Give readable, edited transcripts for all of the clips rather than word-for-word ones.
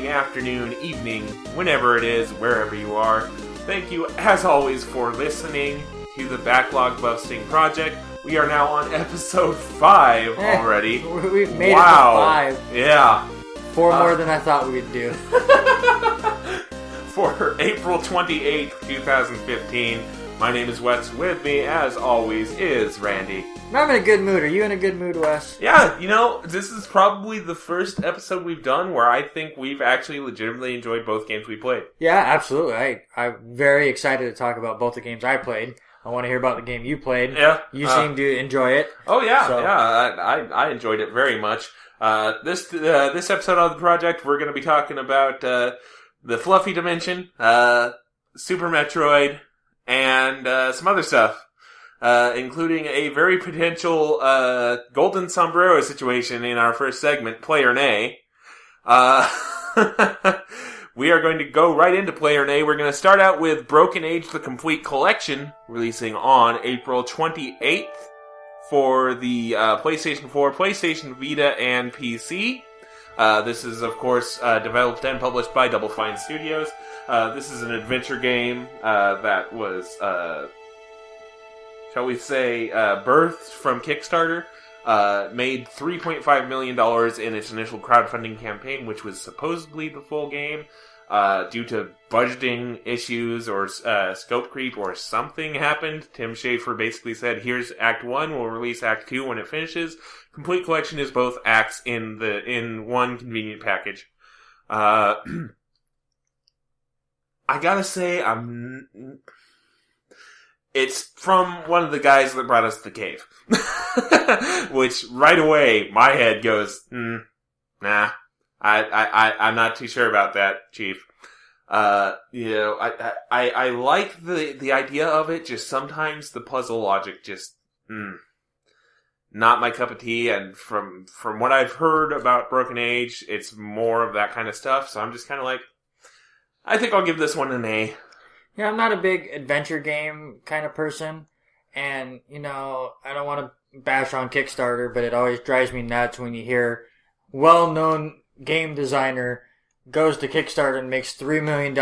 Afternoon, evening, whenever it is, wherever you are. Thank you, as always, for listening to the Backlog Busting Project. We are now on episode 5 already. We've made it to 5. Yeah. 4 more than I thought we'd do. For April 28th, 2015. My name is Wes. With me, as always, is Randy. I'm in a good mood. Are you in a good mood, Wes? Yeah, this is probably the first episode we've done where I think we've actually legitimately enjoyed both games we played. Yeah, absolutely. I'm very excited to talk about both the games I played. I want to hear about the game you played. Yeah. You seem to enjoy it. Oh, yeah. So. Yeah, I enjoyed it very much. This episode of the project, we're going to be talking about the Fluffy Dimension, Super Metroid, and some other stuff. Including a very potential golden sombrero situation in our first segment, Player Nay. We are going to go right into Player Nay. We're going to start out with Broken Age: The Complete Collection, releasing on April 28th for the PlayStation 4, PlayStation Vita, and PC. This is, of course, developed and published by Double Fine Studios. This is an adventure game that was... shall we say, birthed from Kickstarter, made $3.5 million in its initial crowdfunding campaign, which was supposedly the full game. Due to budgeting issues or scope creep or something happened, Tim Schafer basically said, here's Act 1, we'll release Act 2 when it finishes. Complete Collection is both acts in one convenient package. I gotta say, it's from one of the guys that brought us the cave. Which, right away, my head goes, nah. I'm not too sure about that, Chief. I like the idea of it, just sometimes the puzzle logic just, not my cup of tea, and from what I've heard about Broken Age, it's more of that kind of stuff, so I'm just kind of like, I think I'll give this one an A. Yeah, I'm not a big adventure game kind of person, and, I don't want to bash on Kickstarter, but it always drives me nuts when you hear well-known game designer goes to Kickstarter and makes $3 million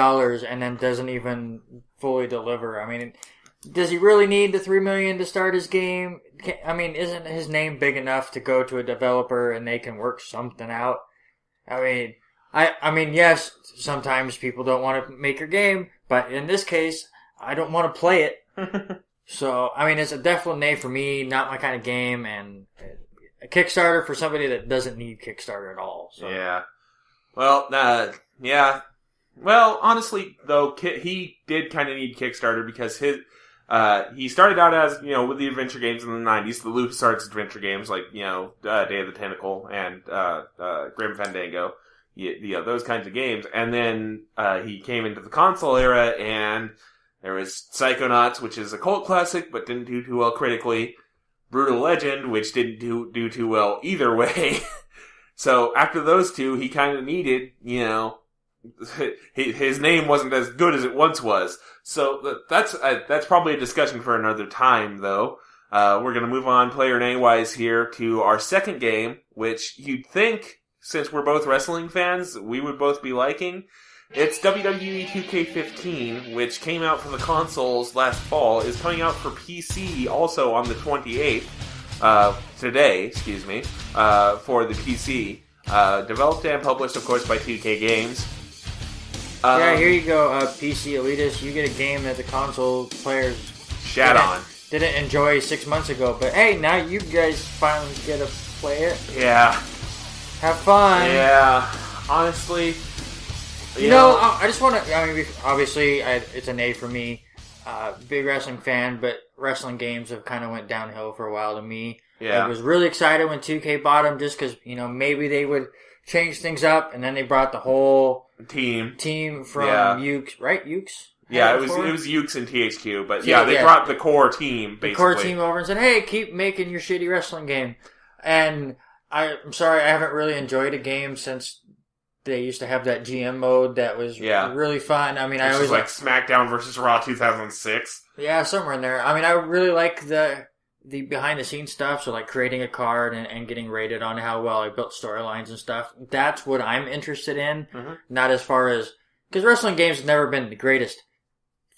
and then doesn't even fully deliver. I mean, does he really need the $3 million to start his game? I mean, isn't his name big enough to go to a developer and they can work something out? I mean, yes, sometimes people don't want to make your game, but in this case, I don't want to play it. So, I mean, it's a definite nay for me, not my kind of game, and a Kickstarter for somebody that doesn't need Kickstarter at all. So. Yeah. Well, yeah. Well, honestly, though, he did kind of need Kickstarter because he started out as, with the adventure games in the 90s, the LucasArts adventure games like, Day of the Tentacle and Grim Fandango. Those kinds of games. And then he came into the console era, and there was Psychonauts, which is a cult classic, but didn't do too well critically. Brutal Legend, which didn't do too well either way. So after those two, he kind of needed, his name wasn't as good as it once was. So that's probably a discussion for another time, though. We're going to move on Player Nay-wise here to our second game, which you'd think, since we're both wrestling fans, we would both be liking. It's WWE 2K15, which came out for the consoles last fall, is coming out for PC also on the 28th, today, for the PC. Developed and published, of course, by 2K Games. Yeah, here you go, PC elitists. You get a game that the console players didn't enjoy 6 months ago, but hey, now you guys finally get to play it. Yeah. Have fun. Yeah. Honestly... I just want to, obviously, it's an A for me. Big wrestling fan, but wrestling games have kind of went downhill for a while to me. Yeah. I was really excited when 2K bought them just because, maybe they would change things up, and then they brought the whole team from Ukes, right? Ukes? Yeah, it was Ukes and THQ, but they brought the core team, basically. The core team over and said, hey, keep making your shitty wrestling game. And I'm sorry, I haven't really enjoyed a game since they used to have that GM mode that was really fun. I mean, I always like SmackDown versus Raw 2006. Yeah, somewhere in there. I mean, I really like the behind the scenes stuff. So like creating a card and getting rated on how well I built storylines and stuff. That's what I'm interested in. Mm-hmm. Not as far as because wrestling games have never been the greatest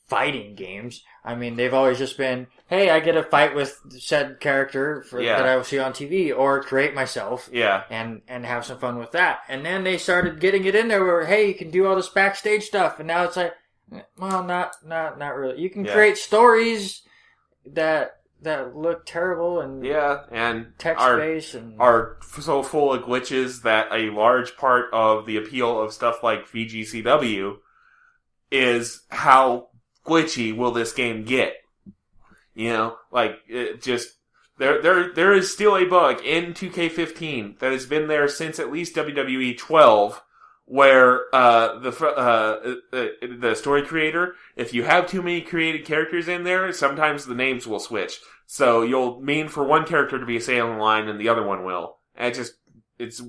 fighting games. I mean, they've always just been, hey, I get a fight with said character that I will see on TV, or create myself, and have some fun with that. And then they started getting it in there where, hey, you can do all this backstage stuff, and now it's like, well, not really. You can create stories that look terrible and text based and are so full of glitches that a large part of the appeal of stuff like VGCW is how glitchy will this game get? You know, like it just there is still a bug in 2K15 that has been there since at least WWE 12, where the story creator, if you have too many created characters in there, sometimes the names will switch. So you'll mean for one character to be sailing the line and the other one will. And it's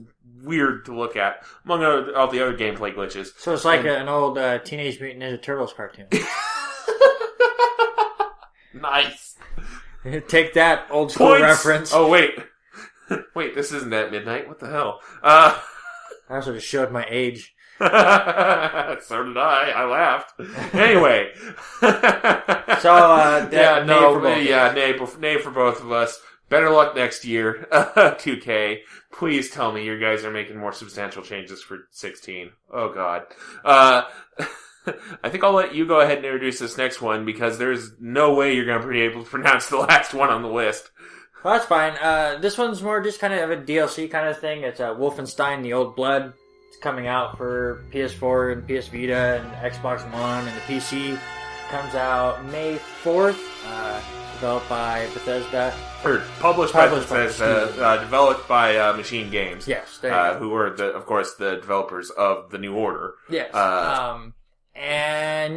weird to look at, among all the other gameplay glitches. So it's like an old Teenage Mutant Ninja Turtles cartoon. Nice. Take that, old school reference. Oh, wait. Wait, this isn't at midnight. What the hell? I also just showed my age. So did I. I laughed. Anyway. Nay for both of us. Better luck next year, 2K. Please tell me you guys are making more substantial changes for 16. Oh, God. I think I'll let you go ahead and introduce this next one, because there's no way you're going to be able to pronounce the last one on the list. Well, that's fine. This one's more just kind of a DLC kind of thing. It's Wolfenstein: The Old Blood. It's coming out for PS4 and PS Vita and Xbox One, and the PC comes out May 4th. Developed by Bethesda. Or published by Bethesda, developed by Machine Games. Yes. Who were, of course, the developers of The New Order. Yes. And,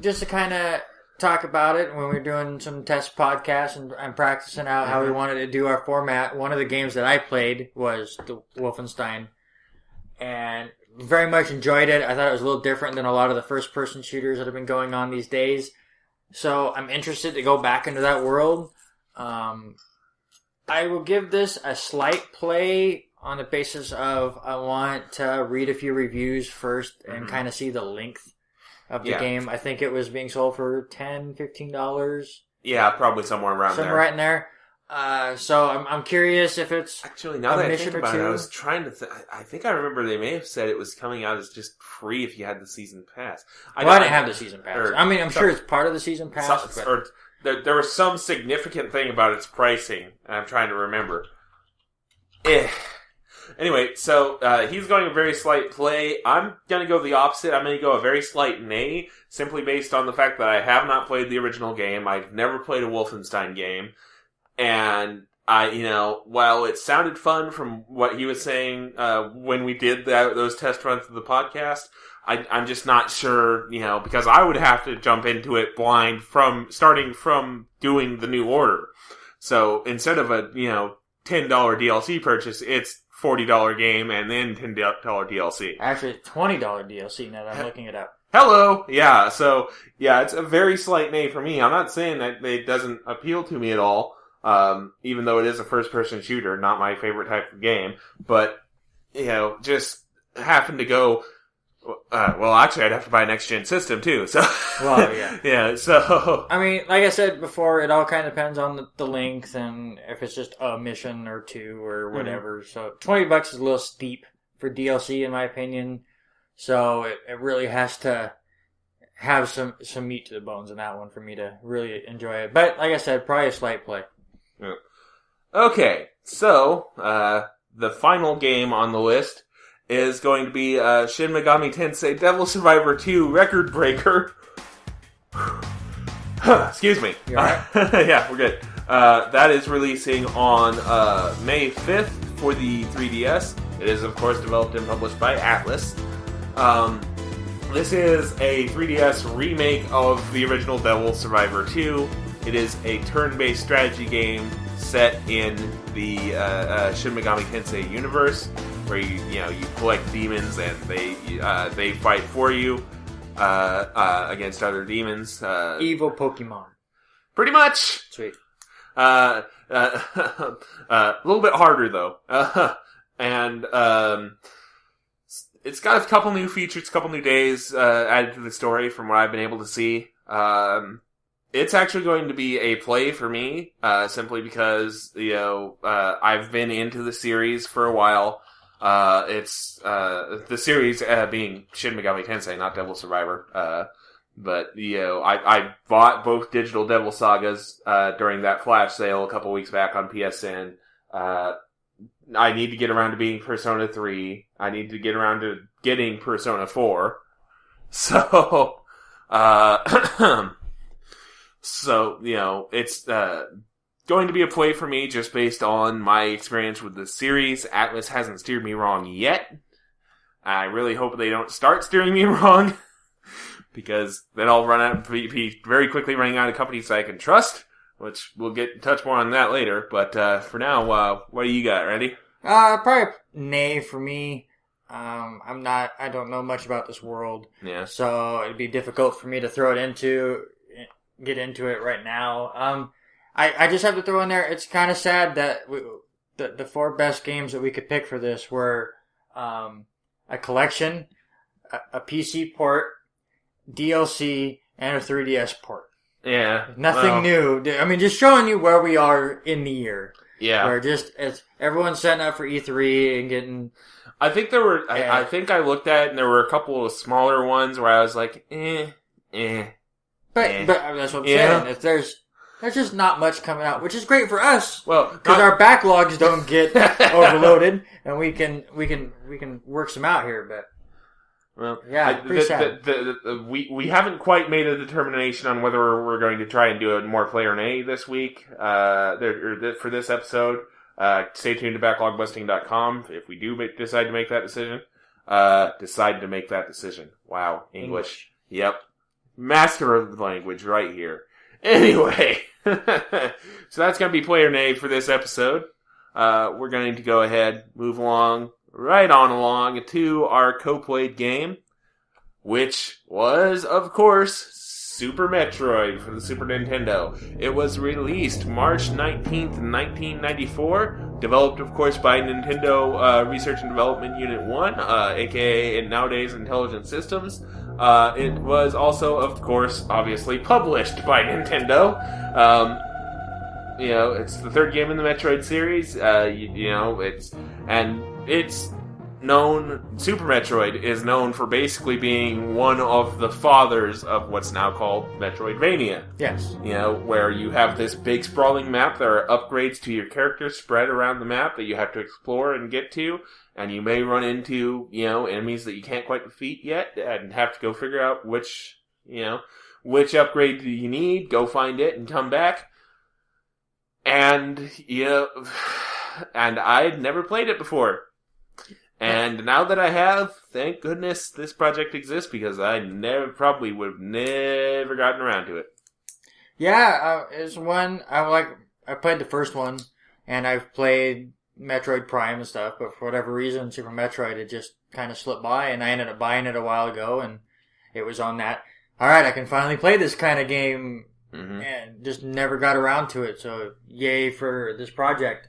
just to kind of talk about it, when we were doing some test podcasts and practicing out how we wanted to do our format, one of the games that I played was the Wolfenstein. And very much enjoyed it. I thought it was a little different than a lot of the first-person shooters that have been going on these days. So I'm interested to go back into that world. I will give this a slight play on the basis of I want to read a few reviews first and kind of see the length of the game. I think it was being sold for $10, $15. Yeah, probably somewhere around there. Somewhere right in there. So I'm curious if it's actually, now that I think about it, I was trying to I think I remember they may have said it was coming out as just free if you had the season pass. I didn't have the season pass. I mean, I'm sure it's part of the season pass. Or there was some significant thing about its pricing, and I'm trying to remember. Anyway, so he's going a very slight play. I'm going to go the opposite. I'm going to go a very slight nay, simply based on the fact that I have not played the original game. I've never played a Wolfenstein game. And while it sounded fun from what he was saying when we did those test runs of the podcast, I'm just not sure, because I would have to jump into it blind starting from doing the New Order. So instead of a $10 DLC purchase, it's $40 game and then $10 DLC. Actually, it's $20 DLC now that I'm looking it up. Hello! Yeah, so, it's a very slight nay for me. I'm not saying that it doesn't appeal to me at all, even though it is a first-person shooter, not my favorite type of game. But, just happen to go... actually, I'd have to buy a next-gen system, too, so... Well, yeah. Yeah, so... I mean, like I said before, it all kind of depends on the length and if it's just a mission or two or whatever. Mm-hmm. So, $20 is a little steep for DLC, in my opinion. So, it really has to have some meat to the bones in that one for me to really enjoy it. But, like I said, probably a slight play. Yeah. Okay, so, the final game on the list is going to be Shin Megami Tensei Devil Survivor 2 Record Breaker. Excuse me. You all right? Yeah, we're good. That is releasing on May 5th for the 3DS. It is, of course, developed and published by Atlus. This is a 3DS remake of the original Devil Survivor 2. It is a turn-based strategy game set in the Shin Megami Tensei universe, where you collect demons and they fight for you against other demons. Evil Pokemon. Pretty much. Sweet. A little bit harder though, and it's got a couple new features, a couple new days added to the story from what I've been able to see. It's actually going to be a play for me, simply because I've been into the series for a while. It's the series being Shin Megami Tensei, not Devil Survivor. But I bought both digital Devil Sagas during that flash sale a couple weeks back on PSN. I need to get around to being Persona 3. I need to get around to getting Persona 4. So, it's going to be a play for me just based on my experience with the series. Atlas hasn't steered me wrong yet. I really hope they don't start steering me wrong, because then I'll be very quickly running out of companies I can trust, which we'll touch more on that later. But for now, what do you got, Randy? Probably nay for me. I don't know much about this world. Yeah. So it'd be difficult for me to get into it right now. I just have to throw in there, it's kind of sad that the 4 best games that we could pick for this were a collection, a PC port, DLC, and a 3DS port. Yeah. Nothing new. I mean, just showing you where we are in the year. Yeah. Where everyone's setting up for E3 and getting... I think there were... Yeah. I think I looked at it, and there were a couple of smaller ones where I was like, But that's what I'm saying. If there's just not much coming out, which is great for us. Well, because our backlogs don't get overloaded, and we can work some out here. But pretty sad. We haven't quite made a determination on whether we're going to try and do a more player nay this week. For this episode, stay tuned to backlogbusting.com if we do decide to make that decision. Wow, English. Yep. Master of the language right here. Anyway, so that's going to be player nay for this episode. We're going to go ahead, move right on along to our co-played game, which was, of course, Super Metroid for the Super Nintendo. It was released March 19th, 1994, developed, of course, by Nintendo Research and Development Unit 1, aka nowadays Intelligent Systems. It was also, of course, obviously published by Nintendo. It's the 3rd game in the Metroid series. It's known, Super Metroid is known for basically being one of the fathers of what's now called Metroidvania. Yes. Where you have this big sprawling map. There are upgrades to your characters spread around the map that you have to explore and get to. And you may run into, enemies that you can't quite defeat yet and have to go figure out which upgrade do you need, go find it and come back. And, and I'd never played it before. And now that I have, thank goodness this project exists, because I probably would have never gotten around to it. Yeah, it's one, I played the first one, and I've played Metroid Prime and stuff, but for whatever reason, Super Metroid, it just kind of slipped by, and I ended up buying it a while ago, and it was on that, alright, I can finally play this kind of game, and just never got around to it, so yay for this project.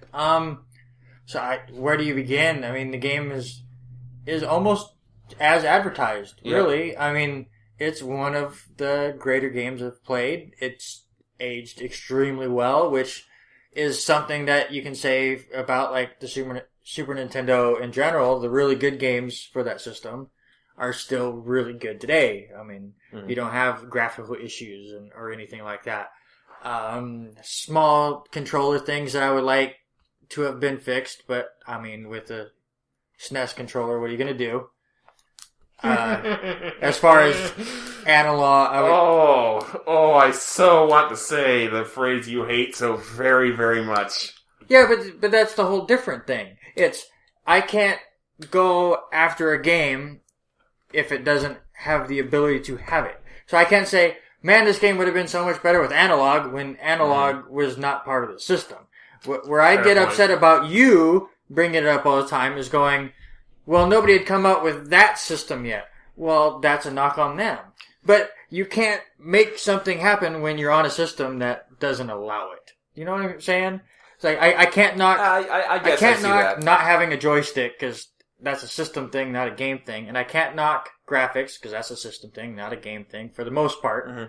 Where do you begin? I mean, the game is almost as advertised, really. Yep. I mean, it's one of the greater games I've played. It's aged extremely well, which is something that you can say about like the Super Nintendo in general. The really good games for that system are still really good today. I mean, you don't have graphical issues or anything like that. Small controller things that I would like to have been fixed, but I mean, with a SNES controller, what are you going to do? As far as analog, I so want to say the phrase you hate so very, very much. Yeah, but that's the whole different thing. I can't go after a game if it doesn't have the ability to have it. So I can't say, man, this game would have been so much better with analog when analog was not part of the system. Where I get upset about you bringing it up all the time is going, well, nobody had come up with that system yet. Well, that's a knock on them. But you can't make something happen when you're on a system that doesn't allow it. You know what I'm saying? It's like, I can't knock, I guess I can't knock not having a joystick because that's a system thing, not a game thing. And I can't knock graphics because that's a system thing, not a game thing for the most part. Mm-hmm.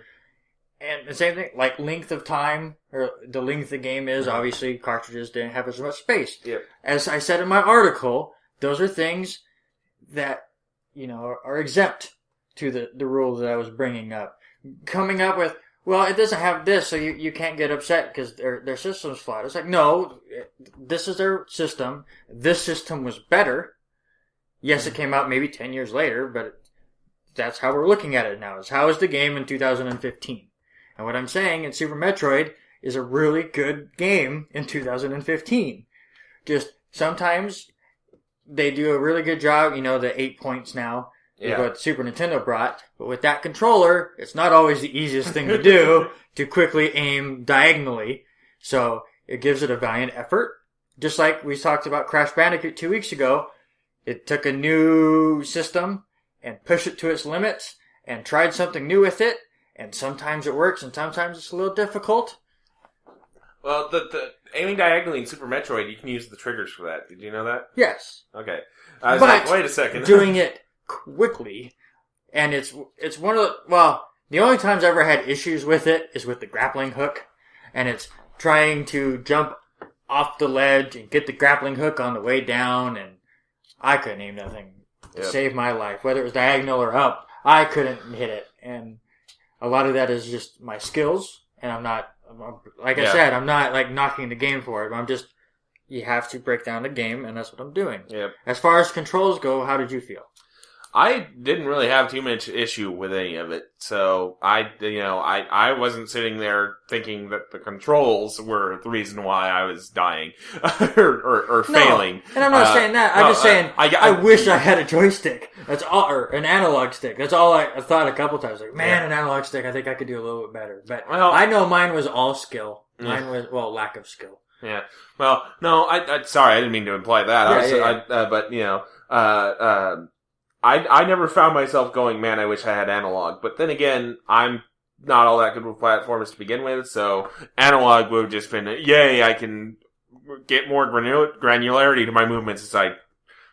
And the same thing, like length of time, or the length the game is, obviously cartridges didn't have as much space. Yep. As I said in my article, those are things that, are exempt to the rules that I was bringing up. Coming up with, well, it doesn't have this, so you can't get upset because their system's flawed. It's like, no, this is their system. This system was better. Yes, it came out maybe 10 years later, but that's how we're looking at it now. Is how is the game in 2015? And what I'm saying in Super Metroid is a really good game in 2015. Just sometimes they do a really good job, the 8 points now, what Super Nintendo brought. But with that controller, it's not always the easiest thing to do to quickly aim diagonally. So it gives it a valiant effort. Just like we talked about Crash Bandicoot 2 weeks ago, it took a new system and pushed it to its limits and tried something new with it. And sometimes it works, and sometimes it's a little difficult. Well, the aiming diagonally in Super Metroid, you can use the triggers for that. Did you know that? Yes. Okay. I was like, wait a second. Doing it quickly, and it's one of the only times I ever had issues with it is with the grappling hook, and it's trying to jump off the ledge and get the grappling hook on the way down, and I couldn't aim that thing to save my life. Whether it was diagonal or up, I couldn't hit it, and a lot of that is just my skills, and I'm not, like I said, I'm not like knocking the game for it, but I'm just, you have to break down the game, and that's what I'm doing. Yep. As far as controls go, how did you feel? I didn't really have too much issue with any of it, so I wasn't sitting there thinking that the controls were the reason why I was dying or failing. And I'm not saying that. I'm just saying I wish I had a joystick. That's all, or an analog stick. That's all I thought a couple times. Like, man, an analog stick. I think I could do a little bit better. But I know mine was all skill. Mine was lack of skill. Yeah. Well, no, I sorry, I didn't mean to imply that. I never found myself going, man, I wish I had analog. But then again, I'm not all that good with platformers to begin with, so analog would have just been, yay, I can get more granularity to my movements as I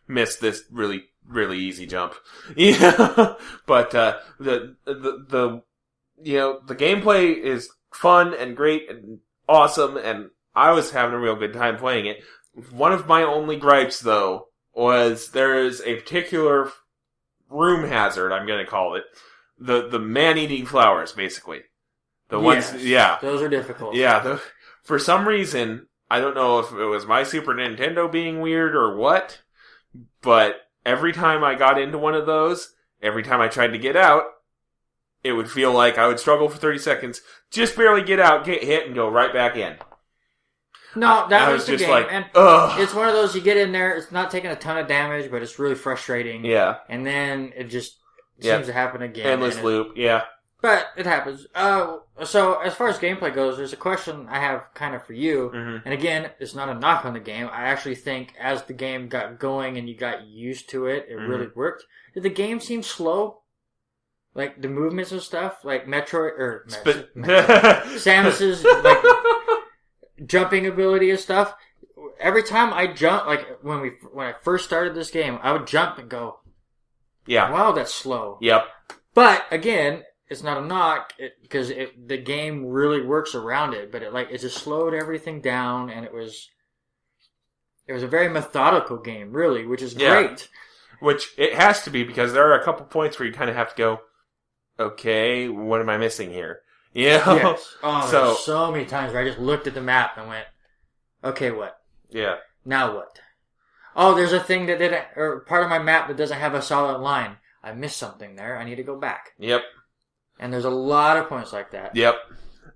miss this really, really easy jump. Yeah. But, the gameplay is fun and great and awesome, and I was having a real good time playing it. One of my only gripes, though, was there is a particular room hazard, I'm going to call it. The man-eating flowers, basically. Ones, those are difficult. Yeah, for some reason, I don't know if it was my Super Nintendo being weird or what, but every time I got into one of those, every time I tried to get out, it would feel like I would struggle for 30 seconds, just barely get out, get hit, and go right back in. No, that was the just game. Like, and ugh. It's one of those, you get in there, it's not taking a ton of damage, but it's really frustrating. Yeah. And then it just seems to happen again. Endless loop, yeah. But it happens. So as far as gameplay goes, there's a question I have kind of for you. Mm-hmm. And again, it's not a knock on the game. I actually think as the game got going and you got used to it, it really worked. Did the game seem slow? Like the movements and stuff? Like Metroid, Samus's, like, jumping ability and stuff. Every time I jump, like when I first started this game, I would jump and go, yeah, wow, that's slow. Yep. But again, it's not a knock because the game really works around it. But it just slowed everything down, and it was a very methodical game, really, which is great. Which it has to be, because there are a couple points where you kind of have to go, okay, what am I missing here? Yeah. Yes. Oh, so many times where I just looked at the map and went, okay, what? Yeah. Now what? Oh, there's a thing or part of my map that doesn't have a solid line. I missed something there. I need to go back. Yep. And there's a lot of points like that. Yep.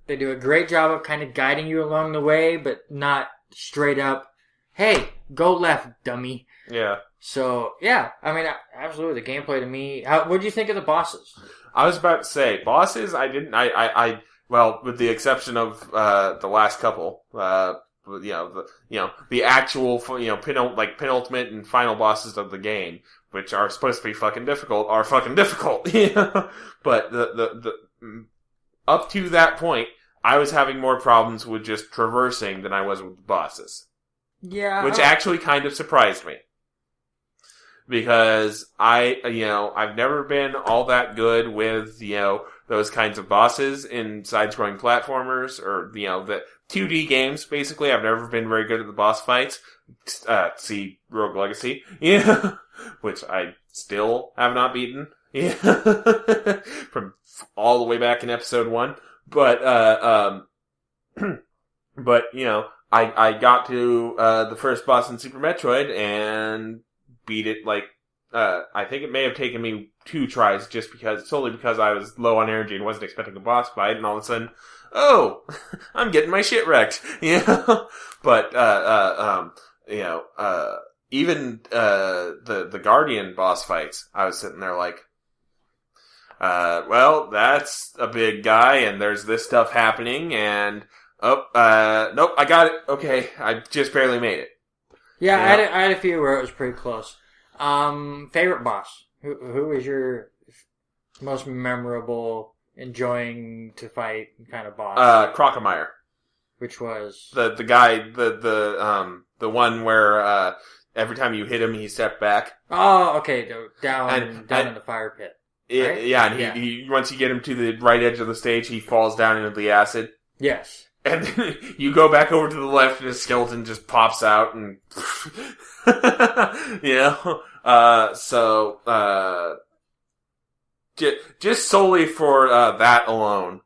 They do a great job of kind of guiding you along the way, but not straight up, hey, go left, dummy. Yeah. So, yeah. I mean, absolutely. The gameplay to me... what did you think of the bosses? I was about to say, bosses, well, with the exception of the last couple, the actual penultimate and final bosses of the game, which are supposed to be fucking difficult, are fucking difficult. But the up to that point, I was having more problems with just traversing than I was with the bosses. Yeah. Which actually kind of surprised me. Because I've never been all that good with, those kinds of bosses in side-scrolling platformers or, the 2D games, basically. I've never been very good at the boss fights. See Rogue Legacy. Yeah. Which I still have not beaten. Yeah. From all the way back in episode 1. But, I got to, the first boss in Super Metroid and beat it I think it may have taken me 2 tries solely because I was low on energy and wasn't expecting a boss fight, and all of a sudden, I'm getting my shit wrecked. But, even, the Guardian boss fights, I was sitting there like, that's a big guy, and there's this stuff happening, and, nope, I got it. Okay, I just barely made it. Yeah, I had a few where it was pretty close. Favorite boss? Who is your most memorable, enjoying to fight kind of boss? Crocomire. Which was? The guy, the one where, every time you hit him, he stepped back. Oh, okay, down in the fire pit. Right? Yeah, and he once you get him to the right edge of the stage, he falls down into the acid. Yes. And then you go back over to the left and his skeleton just pops out and, just solely for, that alone,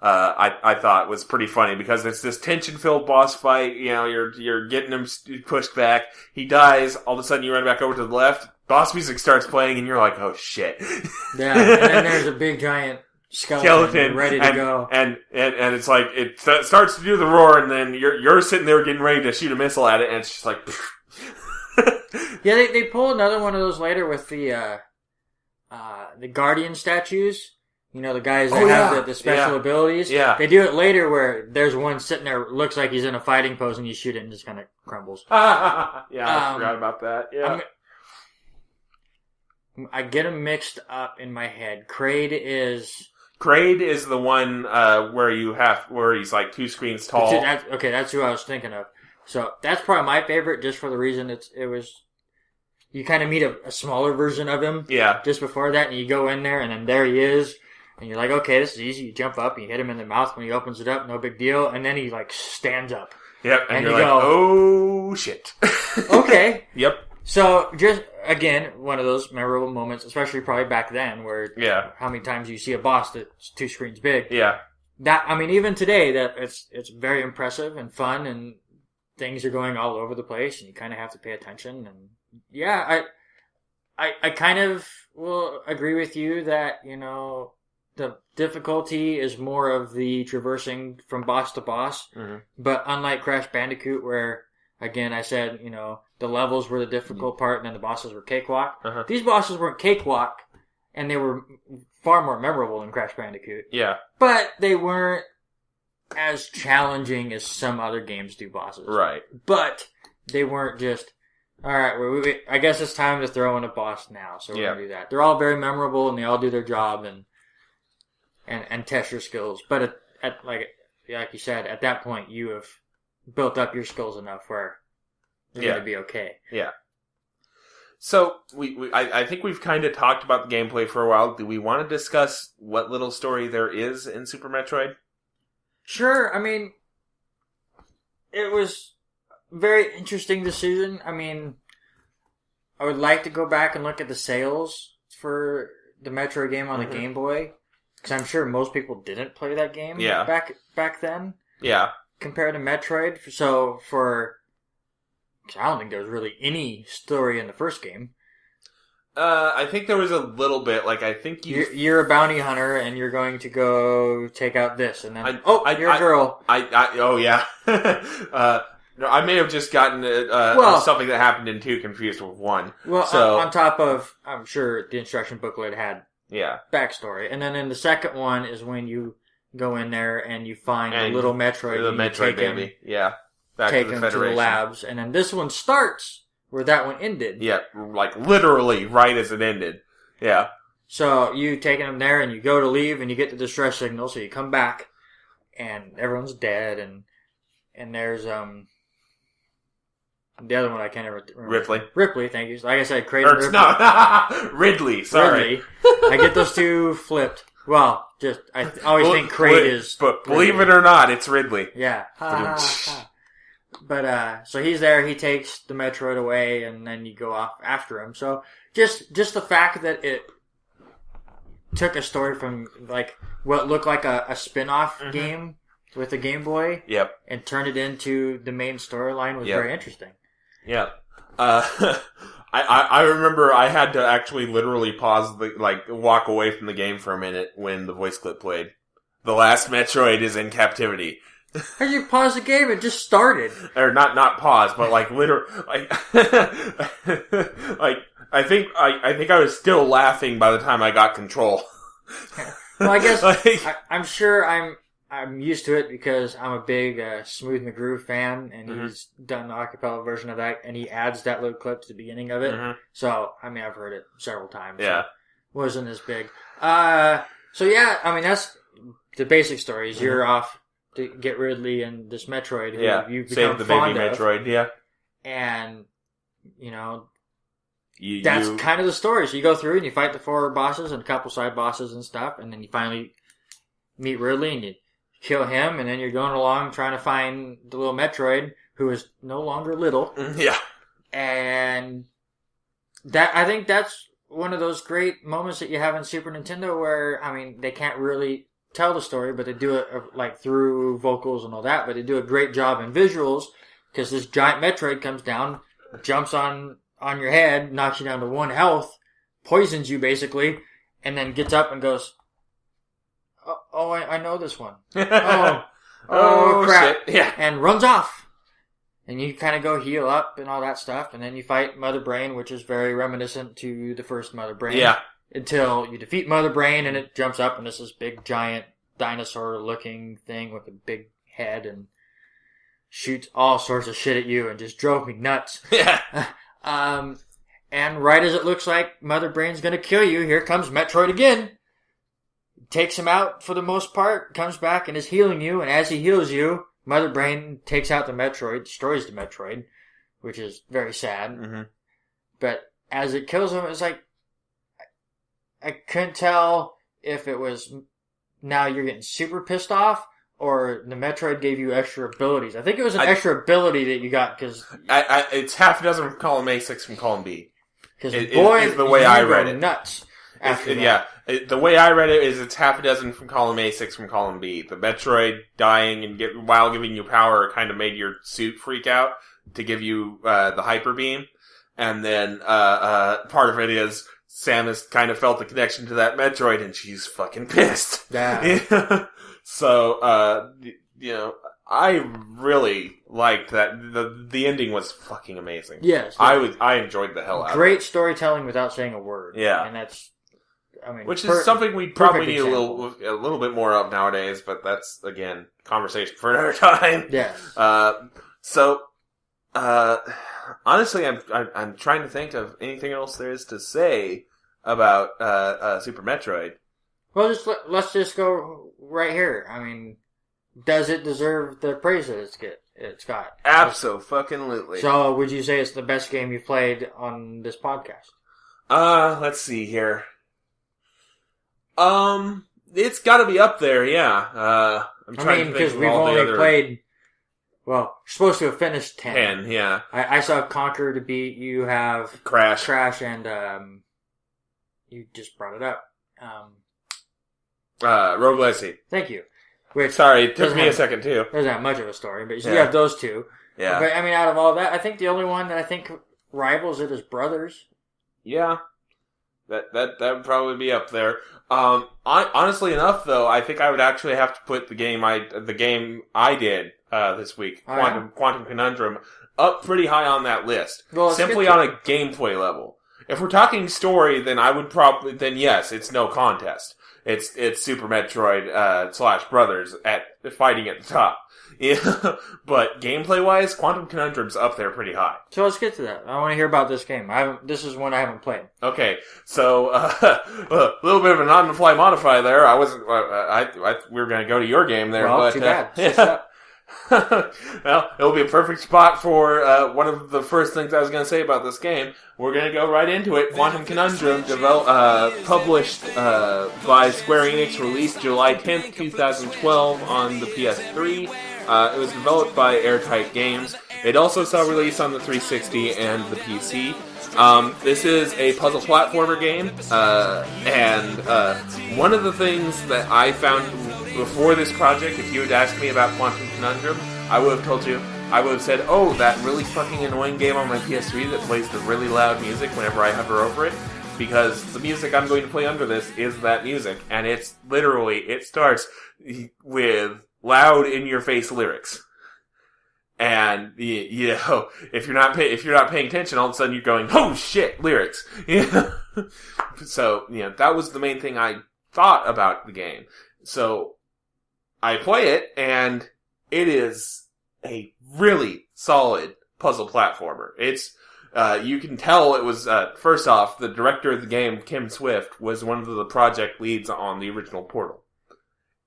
I thought was pretty funny because it's this tension-filled boss fight, you're getting him pushed back, he dies, all of a sudden you run back over to the left, boss music starts playing and you're like, oh shit. Yeah, and then there's a big giant skeleton ready to go, and it's like it starts to do the roar, and then you're sitting there getting ready to shoot a missile at it, and it's just like, yeah. They pull another one of those later with the Guardian statues. The guys that have the special abilities. Yeah, they do it later where there's one sitting there looks like he's in a fighting pose, and you shoot it and just kind of crumbles. I forgot about that. Yeah. I get them mixed up in my head. Kraid is the one where he's like 2 screens tall. That's who I was thinking of. So that's probably my favorite, just for the reason you kind of meet a smaller version of him. Yeah. Just before that, and you go in there, and then there he is, and you're like, okay, this is easy. You jump up, and you hit him in the mouth when he opens it up, no big deal, and then he stands up. Yep, and you're like, oh shit. Okay. Yep. So, just, again, one of those memorable moments, especially probably back then, where how many times you see a boss that's 2 screens big. Yeah. Even today, that it's very impressive and fun, and things are going all over the place, and you kind of have to pay attention. And I kind of will agree with you that, the difficulty is more of the traversing from boss to boss. Mm-hmm. But unlike Crash Bandicoot, where, again, I said, the levels were the difficult part, and then the bosses were cakewalk. Uh-huh. These bosses weren't cakewalk, and they were far more memorable than Crash Bandicoot. Yeah. But they weren't as challenging as some other games do bosses. Right. But they weren't just, alright, I guess it's time to throw in a boss now, so we're going to do that. They're all very memorable, and they all do their job, and test your skills. But like you said, at that point, you have built up your skills enough where you're going to be okay. Yeah. So, I think we've kind of talked about the gameplay for a while. Do we want to discuss what little story there is in Super Metroid? Sure. It was a very interesting decision. I would like to go back and look at the sales for the Metroid game on the Game Boy, because I'm sure most people didn't play that game back then. Yeah. Compared to Metroid. So, I don't think there was really any story in the first game. I think there was a little bit. I think you're a bounty hunter, and you're going to go take out this, and then you're a girl. Oh yeah. I may have just gotten something that happened in 2 confused with 1. Well, so, on top of, I'm sure the instruction booklet had Yeah. backstory. And then in the second one is when you go in there and you find the little Metroid. The Metroid baby. Yeah. take him to the labs. And then this one starts where that one ended. Yeah, like literally right as it ended. Yeah. So you taking him there and you go to leave and you get the distress signal, so you come back and everyone's dead and there's the other one I can't ever remember. Ripley, thank you. Like I said, Kraid and Ripley. No, Ridley, sorry. Ridley. I get those two flipped. Well, I always think Kraid is... But believe it or not, it's Ridley. Yeah. But, so he's there, he takes the Metroid away, and then you go off after him. So, just the fact that it took a story from, like, what looked like a spin-off game with the Game Boy. Yep. And turned it into the main storyline was very interesting. Yeah. I remember I had to actually literally pause walk away from the game for a minute when the voice clip played. The last Metroid is in captivity. How did you pause the game? It just started. Or not pause, but literally, I think I was still laughing by the time I got control. Well, I guess I'm sure I'm used to it because I'm a big Smooth and the Groove fan, and he's done the acapella version of that, and he adds that little clip to the beginning of it. So, I mean, I've heard it several times. Yeah. So wasn't as big. So yeah, I mean, that's the basic story. Is you're off to get Ridley and this Metroid who you've become save the baby Metroid, yeah. And, that's kind of the story. So you go through and you fight the 4 bosses and a couple side bosses and stuff, and then you finally meet Ridley and you kill him, and then you're going along trying to find the little Metroid, who is no longer little. Yeah. And I think that's one of those great moments that you have in Super Nintendo where, I mean, they can't really tell the story, but they do it like through vocals and all that, but they do a great job in visuals, because this giant Metroid comes down, jumps on your head, knocks you down to 1 health, poisons you basically, and then gets up and goes, Oh, I know this one. Oh, crap. Shit. Yeah. And runs off. And you kind of go heal up and all that stuff, and then you fight Mother Brain, which is very reminiscent to the first Mother Brain. Yeah. Until you defeat Mother Brain, and it jumps up, and it's this big, giant, dinosaur-looking thing with a big head, and shoots all sorts of shit at you, and just drove me nuts. Yeah. And right as it looks like Mother Brain's gonna kill you, here comes Metroid again. Takes him out for the most part, comes back and is healing you, and as he heals you, Mother Brain takes out the Metroid, destroys the Metroid, which is very sad. But as it kills him, it's like, I couldn't tell if it was now you're getting super pissed off, or the Metroid gave you extra abilities. I think it was an extra ability that you got, because... it's half a dozen from column A, 6 from column B. Because boy, is the way I read it. Nuts. The way I read it is it's half a dozen from column A, 6 from column B. The Metroid dying and while giving you power kind of made your suit freak out to give you the hyper beam, and then part of it is Samus kind of felt the connection to that Metroid, and she's fucking pissed. Yeah. So I really liked that. The ending was fucking amazing. Yes, I enjoyed the hell out of it. Great storytelling without saying a word. Yeah, and that's. I mean, which is something we probably need a little bit more of nowadays, but that's, again, conversation for another time. Yes. Honestly, I'm trying to think of anything else there is to say about Super Metroid. Well, let's just go right here. I mean, does it deserve the praise that it's got? Abso-fucking-lutely. So, would you say it's the best game you've played on this podcast? Let's see here. It's gotta be up there, yeah. I'm trying to think because of we've all only the other... played, well, you're supposed to have finished 10. 10, yeah. I saw Conquer to beat, you have... Crash, and, you just brought it up. Rogue Legacy. Thank you. Which sorry, it took me a second, too. Doesn't have much of a story, but you have those two. Yeah. But, I mean, out of all that, I think the only one that I think rivals it is Brothers. Yeah. That would probably be up there. Honestly enough, though, I think I would actually have to put the game I did this week, Quantum Conundrum, up pretty high on that list. Well, simply on a gameplay level. If we're talking story, then yes, it's no contest. it's Super Metroid / Brothers at fighting at the top. Yeah, but gameplay-wise, Quantum Conundrum's up there pretty high. So let's get to that. I want to hear about this game. This is one I haven't played. Okay, so a little bit of a non-fly modify there. I wasn't. We were going to go to your game there, well, but too bad. yeah. Well, it'll be a perfect spot for one of the first things I was going to say about this game. We're going to go right into it. Quantum Conundrum, published by Square Enix, released July 10th, 2012 on the PS3. It was developed by Airtight Games. It also saw release on the 360 and the PC. This is a puzzle platformer game, and one of the things that I found before this project, if you had asked me about Quantum Conundrum, I would have told you, I would have said, oh, that really fucking annoying game on my PS3 that plays the really loud music whenever I hover over it, because the music I'm going to play under this is that music, and it's literally, it starts with loud in-your-face lyrics. And you know, if you're not paying attention, all of a sudden you're going, "Oh shit!" lyrics. So that was the main thing I thought about the game. So I play it, and it is a really solid puzzle platformer. It's you can tell it was first off, the director of the game, Kim Swift, was one of the project leads on the original Portal,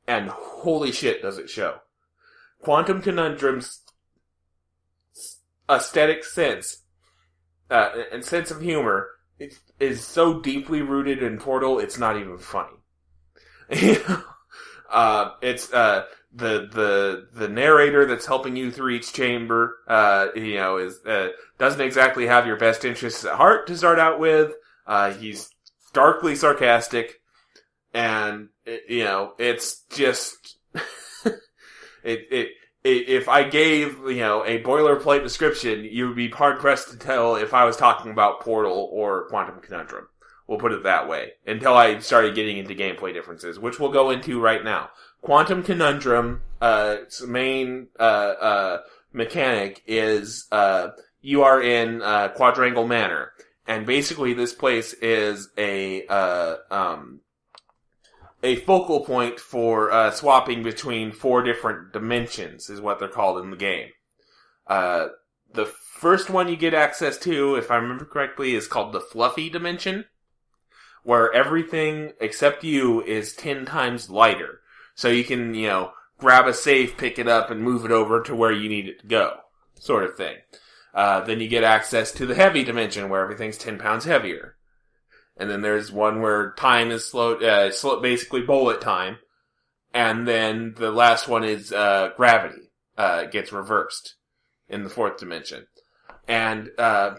and holy shit, does it show! Quantum Conundrum's aesthetic sense and sense of humor is so deeply rooted in Portal, it's not even funny. It's the narrator that's helping you through each chamber is doesn't exactly have your best interests at heart to start out with. He's darkly sarcastic, and it's just If I gave, a boilerplate description, you would be hard-pressed to tell if I was talking about Portal or Quantum Conundrum. We'll put it that way. Until I started getting into gameplay differences, which we'll go into right now. Quantum Conundrum, its main mechanic is you are in Quadrangle Manor. And basically this place is a focal point for swapping between 4 different dimensions, is what they're called in the game. The first one you get access to, if I remember correctly, is called the Fluffy Dimension, where everything except you is 10 times lighter. So you can, grab a safe, pick it up, and move it over to where you need it to go, sort of thing. Then you get access to the Heavy Dimension, where everything's 10 pounds heavier. And then there's one where time is slow, basically bullet time. And then the last one is gravity gets reversed in the 4th dimension. And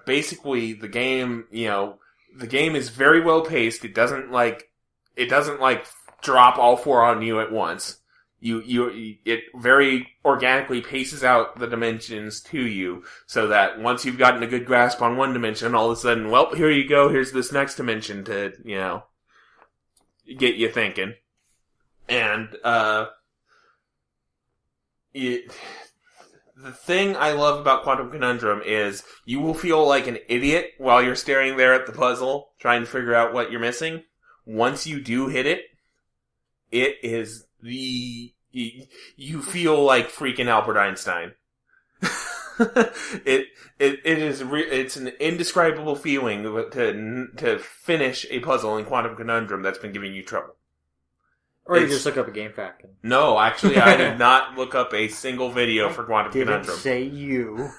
basically the game, the game is very well paced. It doesn't drop all 4 on you at once. It very organically paces out the dimensions to you, so that once you've gotten a good grasp on one dimension, all of a sudden, well, here you go, here's this next dimension to, get you thinking. And, the thing I love about Quantum Conundrum is you will feel like an idiot while you're staring there at the puzzle, trying to figure out what you're missing. Once you do hit it, it is you feel like freaking Albert Einstein. It's an indescribable feeling to finish a puzzle in Quantum Conundrum that's been giving you trouble. Or you just look up a game fact. No, actually, I did not look up a single video for Quantum Conundrum. Didn't say you.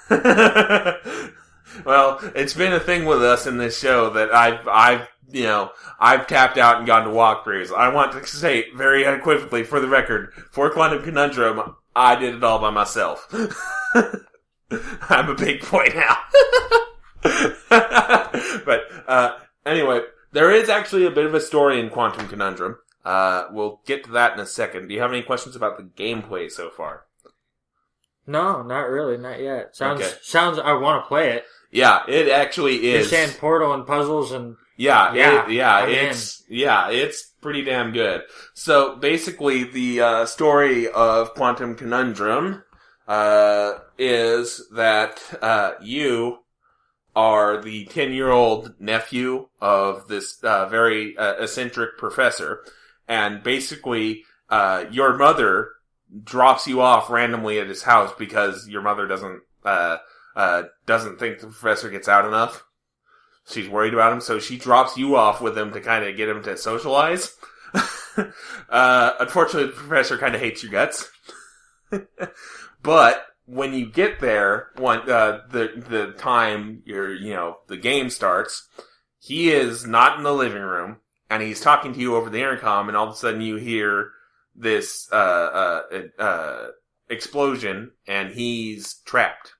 Well, it's been a thing with us in this show that I've tapped out and gone to walkthroughs. I want to say very unequivocally, for the record, for Quantum Conundrum, I did it all by myself. I'm a big boy now. But anyway, there is actually a bit of a story in Quantum Conundrum. We'll get to that in a second. Do you have any questions about the gameplay so far? No, not really, not yet. Sounds. I want to play it. Yeah, it actually is. You're saying Portal and puzzles and it's pretty damn good. So basically, the story of Quantum Conundrum is that you are the 10-year-old nephew of this very eccentric professor, and basically, your mother drops you off randomly at his house because your mother doesn't think the professor gets out enough. She's worried about him, so she drops you off with him to kind of get him to socialize. Unfortunately, the professor kind of hates your guts. But when you get there, the time the game starts, he is not in the living room, and he's talking to you over the intercom, and all of a sudden you hear this explosion, and he's trapped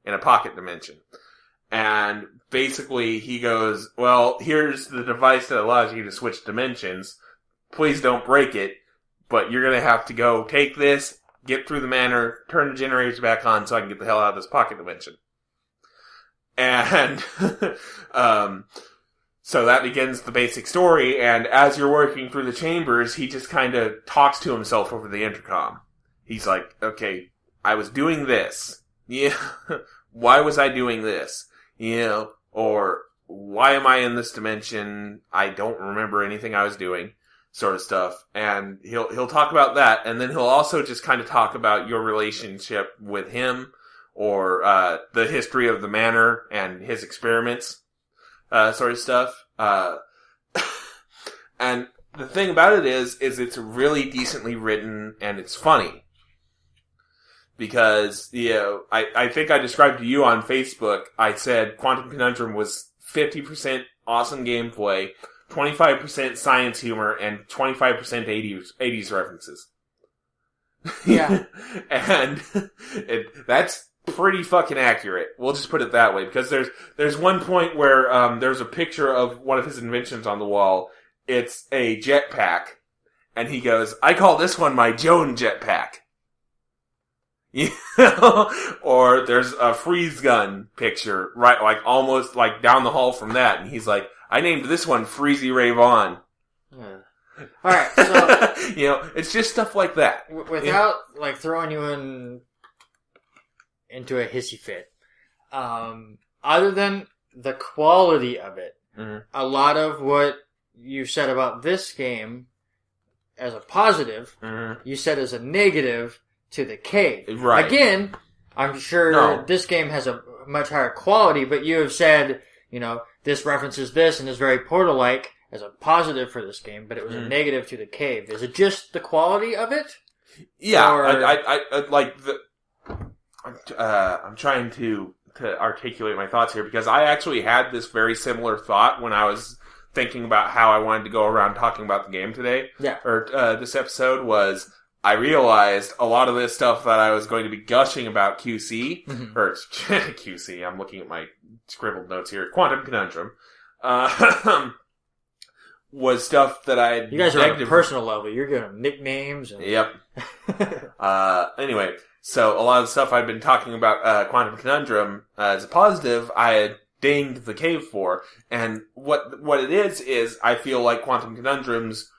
in a pocket dimension. And basically he goes, well, here's the device that allows you to switch dimensions. Please don't break it, but you're going to have to go take this, get through the manor, turn the generators back on so I can get the hell out of this pocket dimension. And so that begins the basic story, and as you're working through the chambers, he just kind of talks to himself over the intercom. He's like, okay, I was doing this. Yeah, why was I doing this? Or why am I in this dimension? I don't remember anything I was doing, sort of stuff. And he'll talk about that, and then he'll also just kind of talk about your relationship with him, or the history of the manor and his experiments, sort of stuff. And the thing about it is it's really decently written, and it's funny. Because, I think I described to you on Facebook, I said Quantum Conundrum was 50% awesome gameplay, 25% science humor, and 25% 80s references. Yeah. And that's pretty fucking accurate. We'll just put it that way. Because there's one point where there's a picture of one of his inventions on the wall. It's a jetpack. And he goes, I call this one my Joan jetpack. Or there's a freeze gun picture, right, like almost like down the hall from that, and he's like, I named this one Freezy Ray Vaughn. Yeah. Alright, so... it's just stuff like that. Without, like, throwing you into a hissy fit, other than the quality of it, a lot of what you said about this game as a positive, you said as a negative to the cave. Right. Again, I'm sure this game has a much higher quality, but you have said, this references this and is very Portal-like as a positive for this game, but it was a negative to the cave. Is it just the quality of it? Yeah, or... I like the... I'm trying to articulate my thoughts here, because I actually had this very similar thought when I was thinking about how I wanted to go around talking about the game today. Yeah. Or this episode was... I realized a lot of this stuff that I was going to be gushing about QC, or QC, I'm looking at my scribbled notes here, Quantum Conundrum, was stuff that I had... You guys are on a personal level. You're giving them nicknames. And... Yep. Anyway, so a lot of the stuff I've been talking about Quantum Conundrum as a positive, I had dinged the cave for. And what it is I feel like Quantum Conundrum's,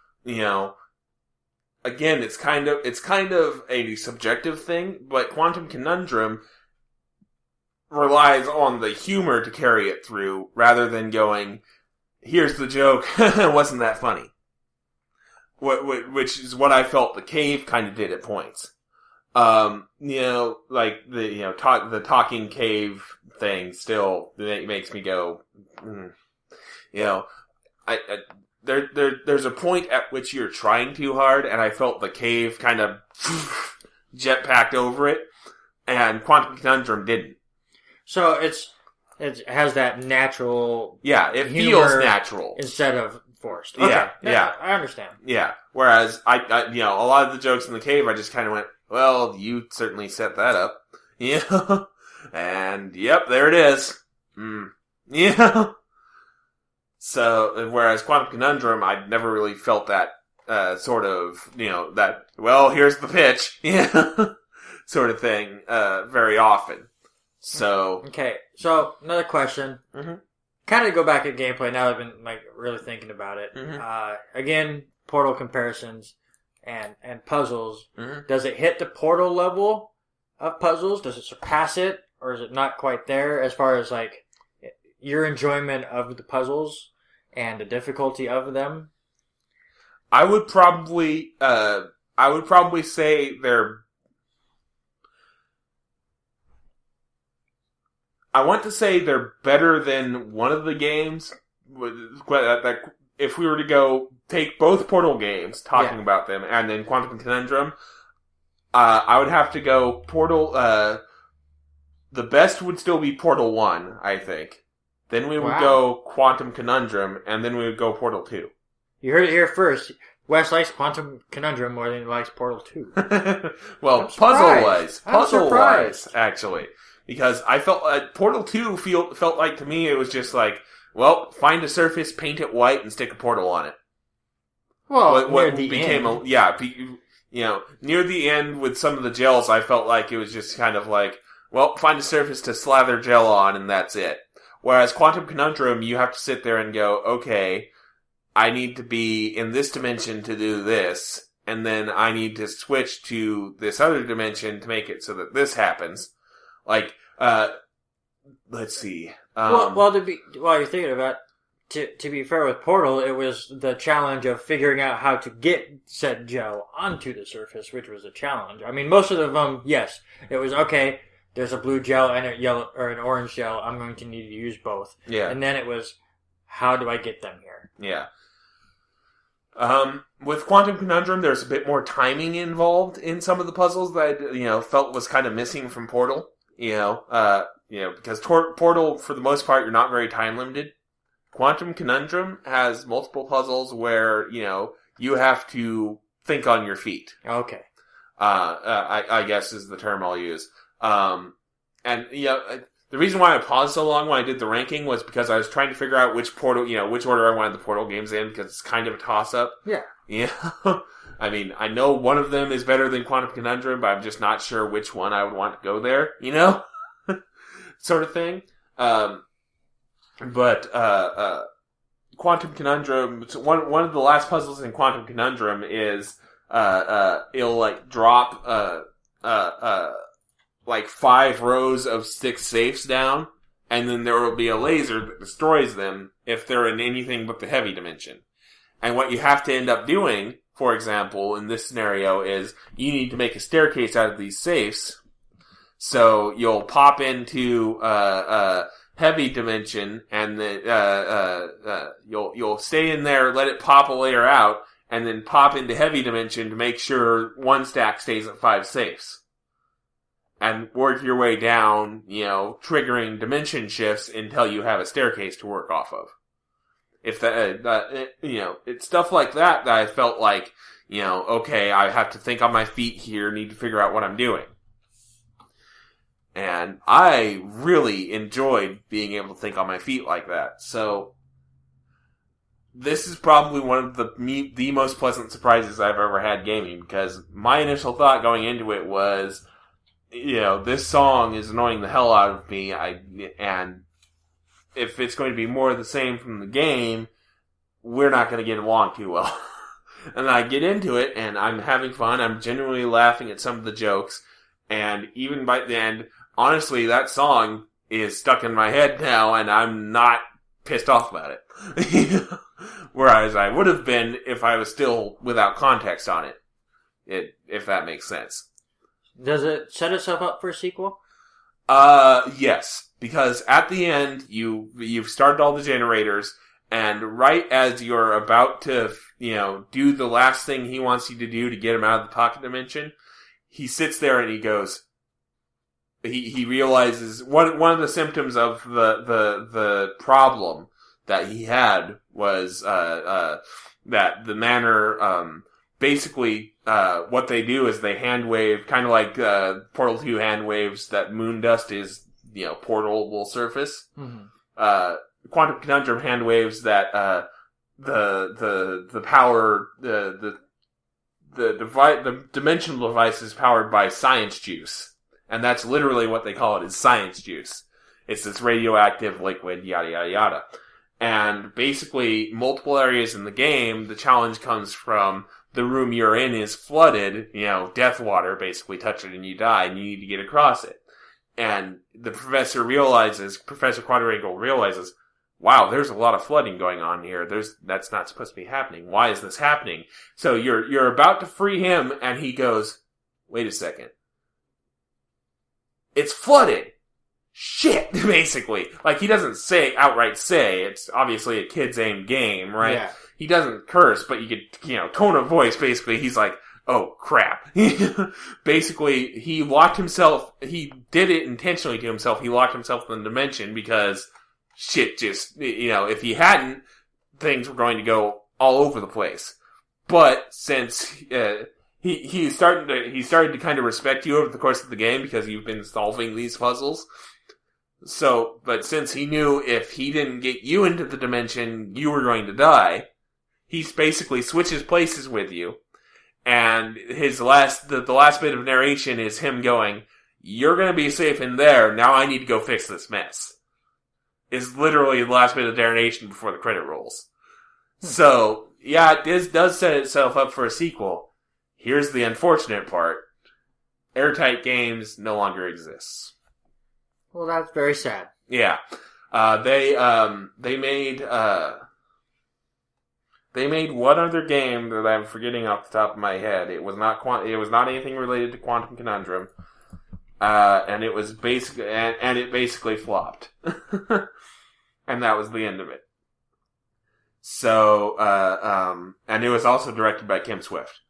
again, it's kind of a subjective thing, but Quantum Conundrum relies on the humor to carry it through, rather than going, here's the joke, it wasn't that funny. Which is what I felt the cave kind of did at points. Like the talking cave thing still makes me go, There's a point at which you're trying too hard, and I felt the cave kind of jetpacked over it, and Quantum Conundrum didn't. So it has that natural... Yeah, it feels natural. Instead of forced. Okay. Yeah. I understand. Yeah. Whereas, a lot of the jokes in the cave, I just kind of went, well, you certainly set that up. And, yep, there it is. So, whereas Quantum Conundrum, I'd never really felt that, sort of, that, well, here's the pitch, sort of thing, very often. So. Okay, so, another question. Kind of go back at gameplay now that I've been, really thinking about it. Again, Portal comparisons and puzzles. Does it hit the Portal level of puzzles? Does it surpass it? Or is it not quite there as far as, your enjoyment of the puzzles and the difficulty of them? I would probably say they're. I want to say they're better than one of the games. If we were to go take both Portal games, talking about them, and then Quantum Conundrum, I would have to go Portal. The best would still be Portal 1, I think. Then we would go Quantum Conundrum, and then we would go Portal 2. You heard it here first. Wes likes Quantum Conundrum more than he likes Portal 2. Well, puzzle-wise, actually. Because I felt Portal 2 felt like to me it was just like, well, find a surface, paint it white, and stick a portal on it. Well, near the end. Near the end with some of the gels, I felt like it was just kind of like, well, find a surface to slather gel on, and that's it. Whereas Quantum Conundrum, you have to sit there and go, okay, I need to be in this dimension to do this, and then I need to switch to this other dimension to make it so that this happens. Like, let's see. While you're thinking about, to be fair with Portal, it was the challenge of figuring out how to get said gel onto the surface, which was a challenge. I mean, most of them, yes, it was okay. There's a blue gel and a yellow or an orange gel. I'm going to need to use both. Yeah. And then it was, how do I get them here? Yeah. With Quantum Conundrum, there's a bit more timing involved in some of the puzzles that I, felt was kind of missing from Portal. Because Portal, for the most part, you're not very time limited. Quantum Conundrum has multiple puzzles where, you have to think on your feet. Okay. I guess is the term I'll use. The reason why I paused so long when I did the ranking was because I was trying to figure out which Portal, which order I wanted the Portal games in, because it's kind of a toss-up. Yeah. Yeah. I mean, I know one of them is better than Quantum Conundrum, but I'm just not sure which one I would want to go there, sort of thing. Quantum Conundrum, one of the last puzzles in Quantum Conundrum is, it'll, drop, 5 rows of 6 safes down, and then there will be a laser that destroys them if they're in anything but the heavy dimension. And what you have to end up doing, for example, in this scenario, is you need to make a staircase out of these safes. So you'll pop into heavy dimension, and then you'll stay in there, let it pop a layer out, and then pop into heavy dimension to make sure one stack stays at 5 safes. And work your way down, triggering dimension shifts until you have a staircase to work off of. If it's stuff like that I felt like, okay, I have to think on my feet here, need to figure out what I'm doing. And I really enjoyed being able to think on my feet like that. So, this is probably one of the most pleasant surprises I've ever had gaming, because my initial thought going into it was, this song is annoying the hell out of me, and if it's going to be more of the same from the game, we're not going to get along too well. And I get into it, and I'm having fun, I'm genuinely laughing at some of the jokes, and even by the end, honestly, that song is stuck in my head now, and I'm not pissed off about it. Whereas I would have been if I was still without context on it, if that makes sense. Does it set itself up for a sequel? Yes. Because at the end, you've started all the generators, and right as you're about to, do the last thing he wants you to do to get him out of the pocket dimension, he sits there and he goes, he realizes one of the symptoms of the problem that he had was, that the manner, basically, what they do is they hand wave, kind of like, Portal 2 hand waves that moon dust is, portalable surface. Mm-hmm. Quantum Conundrum hand waves that, the power, the dimensional device is powered by science juice. And that's literally what they call it, is science juice. It's this radioactive liquid, yada yada yada. And basically, multiple areas in the game, the challenge comes from the room you're in is flooded, death water, basically touch it and you die, and you need to get across it. And the Professor Quadrigal realizes, wow, there's a lot of flooding going on here. That's not supposed to be happening. Why is this happening? So you're about to free him, and he goes, wait a second. It's flooded. Shit, basically. Like, he doesn't outright say, it's obviously a kid's-aimed game, right? Yeah. He doesn't curse, but you could, tone of voice, basically, he's like, oh, crap. Basically, he did it intentionally to himself. He locked himself in the dimension because shit just, if he hadn't, things were going to go all over the place. But since he started to kind of respect you over the course of the game because you've been solving these puzzles. So, but since he knew if he didn't get you into the dimension, you were going to die, he basically switches places with you. And the last bit of narration is him going, you're going to be safe in there, now I need to go fix this mess. Is literally the last bit of narration before the credit rolls. So, yeah, it does set itself up for a sequel. Here's the unfortunate part. Airtight Games no longer exists. Well, that's very sad. Yeah. They made one other game that I'm forgetting off the top of my head. It was not anything related to Quantum Conundrum. And it was basically, and it basically flopped. And that was the end of it. So, and it was also directed by Kim Swift.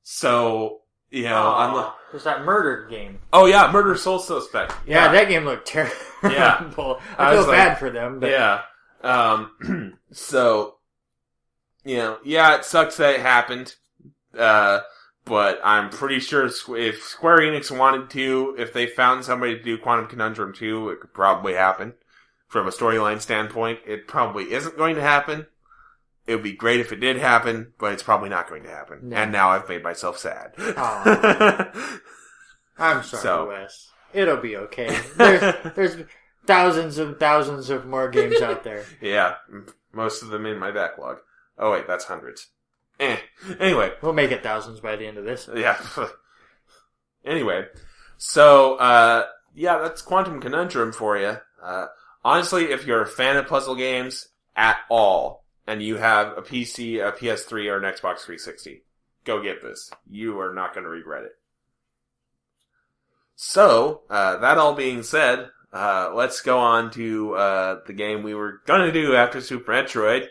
So, was that Murder game? Oh yeah, Murder Soul Suspect. Yeah, that game looked terrible. Yeah. I feel bad for them. But... Yeah. So, it sucks that it happened. But I'm pretty sure if Square Enix wanted to, if they found somebody to do Quantum Conundrum 2, it could probably happen. From a storyline standpoint, it probably isn't going to happen. It would be great if it did happen, but it's probably not going to happen. No. And now I've made myself sad. Oh. I'm sorry, Wes. It'll be okay. There's thousands and thousands of more games out there. Yeah, most of them in my backlog. Oh wait, that's hundreds. Anyway. We'll make it thousands by the end of this. Yeah. Anyway. So, that's Quantum Conundrum for you. Honestly, if you're a fan of puzzle games at all, and you have a PC, a PS3, or an Xbox 360, go get this. You are not going to regret it. So, that all being said, let's go on to the game we were going to do after Super Metroid.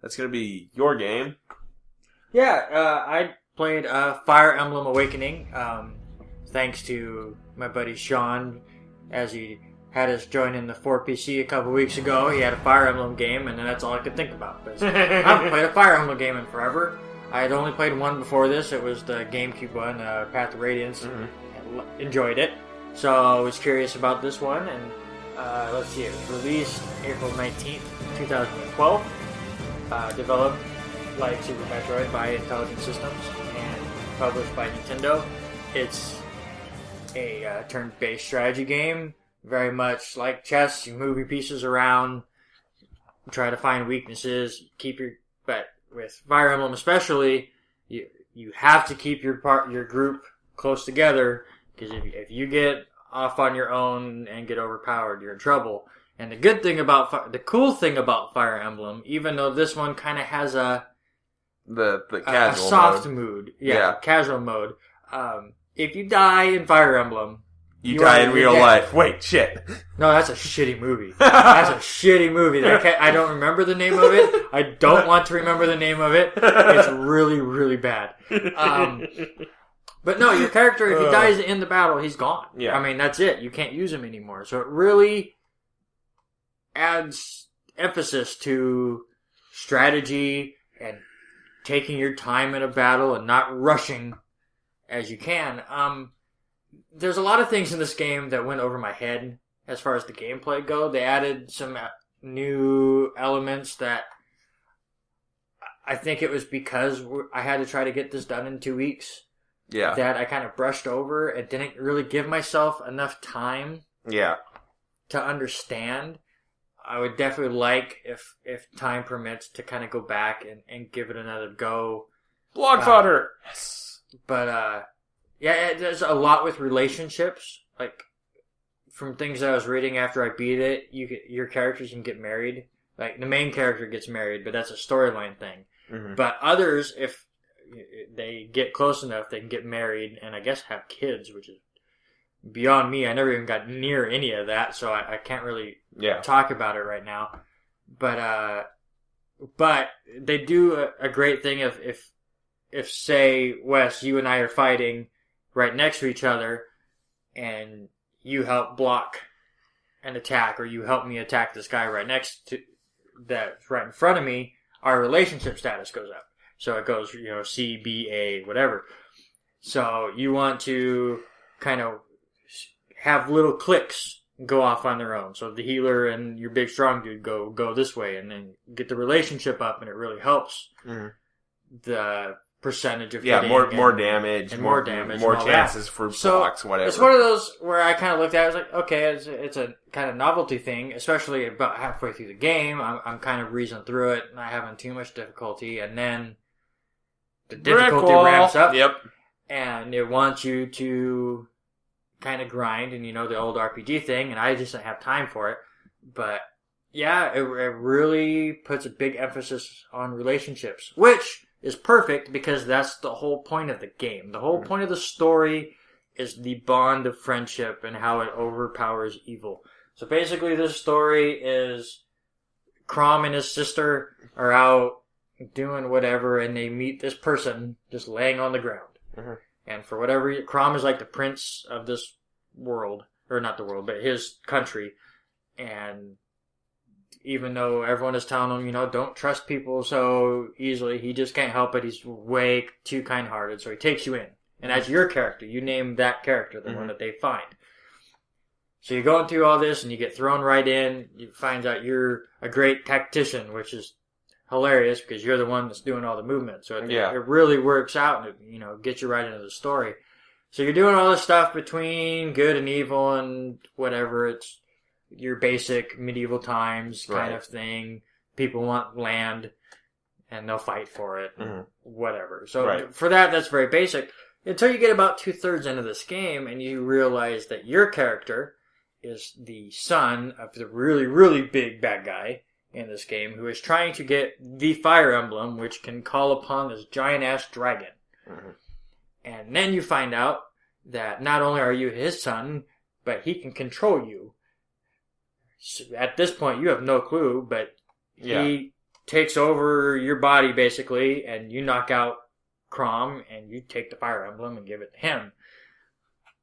That's going to be your game. Yeah, I played Fire Emblem Awakening, thanks to my buddy Sean, as he had us join in the 4PC a couple weeks ago. He had a Fire Emblem game, and that's all I could think about. I haven't played a Fire Emblem game in forever. I had only played one before this. It was the GameCube one, Path of Radiance. Mm-hmm. Enjoyed it. So I was curious about this one, and let's see, it was released April 19th, 2012. Developed like Super Metroid by Intelligent Systems and published by Nintendo. It's a turn-based strategy game, very much like chess. You move your pieces around, try to find weaknesses, but with Fire Emblem especially, you have to keep your group close together, because if you get off on your own and get overpowered, you're in trouble. And the cool thing about Fire Emblem, even though this one kind of has a casual soft mood. Yeah, casual mode. If you die in Fire Emblem, you die in real life. Wait, shit. No, that's a shitty movie. That's a shitty movie. I don't remember the name of it. I don't want to remember the name of it. It's really, really bad. But no, your character, if he dies in the battle, he's gone. Yeah. I mean, that's it. You can't use him anymore. So it really adds emphasis to strategy and taking your time in a battle and not rushing as you can. There's a lot of things in this game that went over my head as far as the gameplay go. They added some new elements that I think it was because I had to try to get this done in 2 weeks. Yeah. That I kind of brushed over and didn't really give myself enough time. Yeah. To understand. I would definitely like, if time permits, to kind of go back and give it another go. Blog fodder! Yes. But, there's a lot with relationships. Like, from things that I was reading after I beat it, your characters can get married. Like, the main character gets married, but that's a storyline thing. Mm-hmm. But others, if they get close enough, they can get married and I guess have kids, which is beyond me. I never even got near any of that, so I can't really talk about it right now. But they do a great thing if say, Wes, you and I are fighting right next to each other and you help block an attack or you help me attack this guy right next to that's right in front of me, our relationship status goes up. So it goes, C, B, A, whatever. So you want to kind of have little clicks go off on their own. So the healer and your big strong dude go this way and then get the relationship up, and it really helps the percentage of hitting more damage and more damage, more chances for blocks, whatever. It's one of those where I kind of looked at it, I was like, okay, it's a kind of novelty thing, especially about halfway through the game. I'm kind of breezing through it, not having too much difficulty, and then the difficulty ramps up, and it wants you to kind of grind, and the old RPG thing, and I just didn't have time for it. But yeah, it really puts a big emphasis on relationships, which is perfect because that's the whole point of the game. The whole point of the story is the bond of friendship and how it overpowers evil. So basically this story is Crom and his sister are out doing whatever, and they meet this person just laying on the ground. Mm-hmm. And for whatever reason, Crom is like the prince of this world, or not the world, but his country. And even though everyone is telling him, don't trust people so easily, he just can't help it. He's way too kind-hearted, so he takes you in. And as your character, you name that character, the one that they find. So you're going through all this, and you get thrown right in. You find out you're a great tactician, which is hilarious because you're the one that's doing all the movement. So it really works out, and it gets you right into the story. So you're doing all this stuff between good and evil and whatever. It's your basic medieval times kind of thing. People want land, and they'll fight for it, whatever. So for that's very basic. Until you get about 2/3 into this game, and you realize that your character is the son of the really, really big bad guy in this game, who is trying to get the Fire Emblem, which can call upon this giant-ass dragon. Mm-hmm. And then you find out that not only are you his son, but he can control you. So at this point, you have no clue, but he takes over your body, basically, and you knock out Crom, and you take the Fire Emblem and give it to him.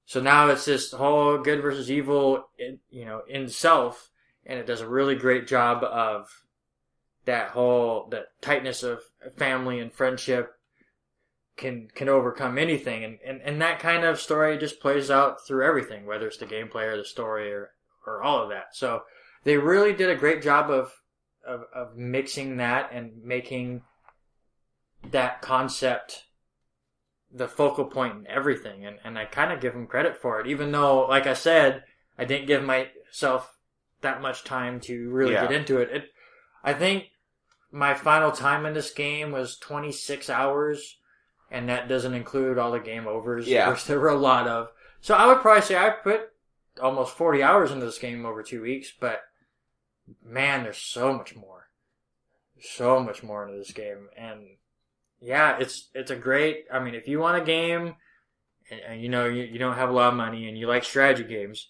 So now it's this whole good versus evil, in self, and it does a really great job of the tightness of family and friendship can overcome anything, and that kind of story just plays out through everything, whether it's the gameplay or the story or all of that. So they really did a great job of mixing that and making that concept the focal point in everything, and I kind of give them credit for it, even though, like I said, I didn't give myself that much time to really get into it. I think my final time in this game was 26 hours, and that doesn't include all the game overs, which there were a lot of. So I would probably say I put almost 40 hours into this game over 2 weeks, but man, there's so much more. So much more into this game, and yeah, it's a great, if you want a game, and you don't have a lot of money, and you like strategy games,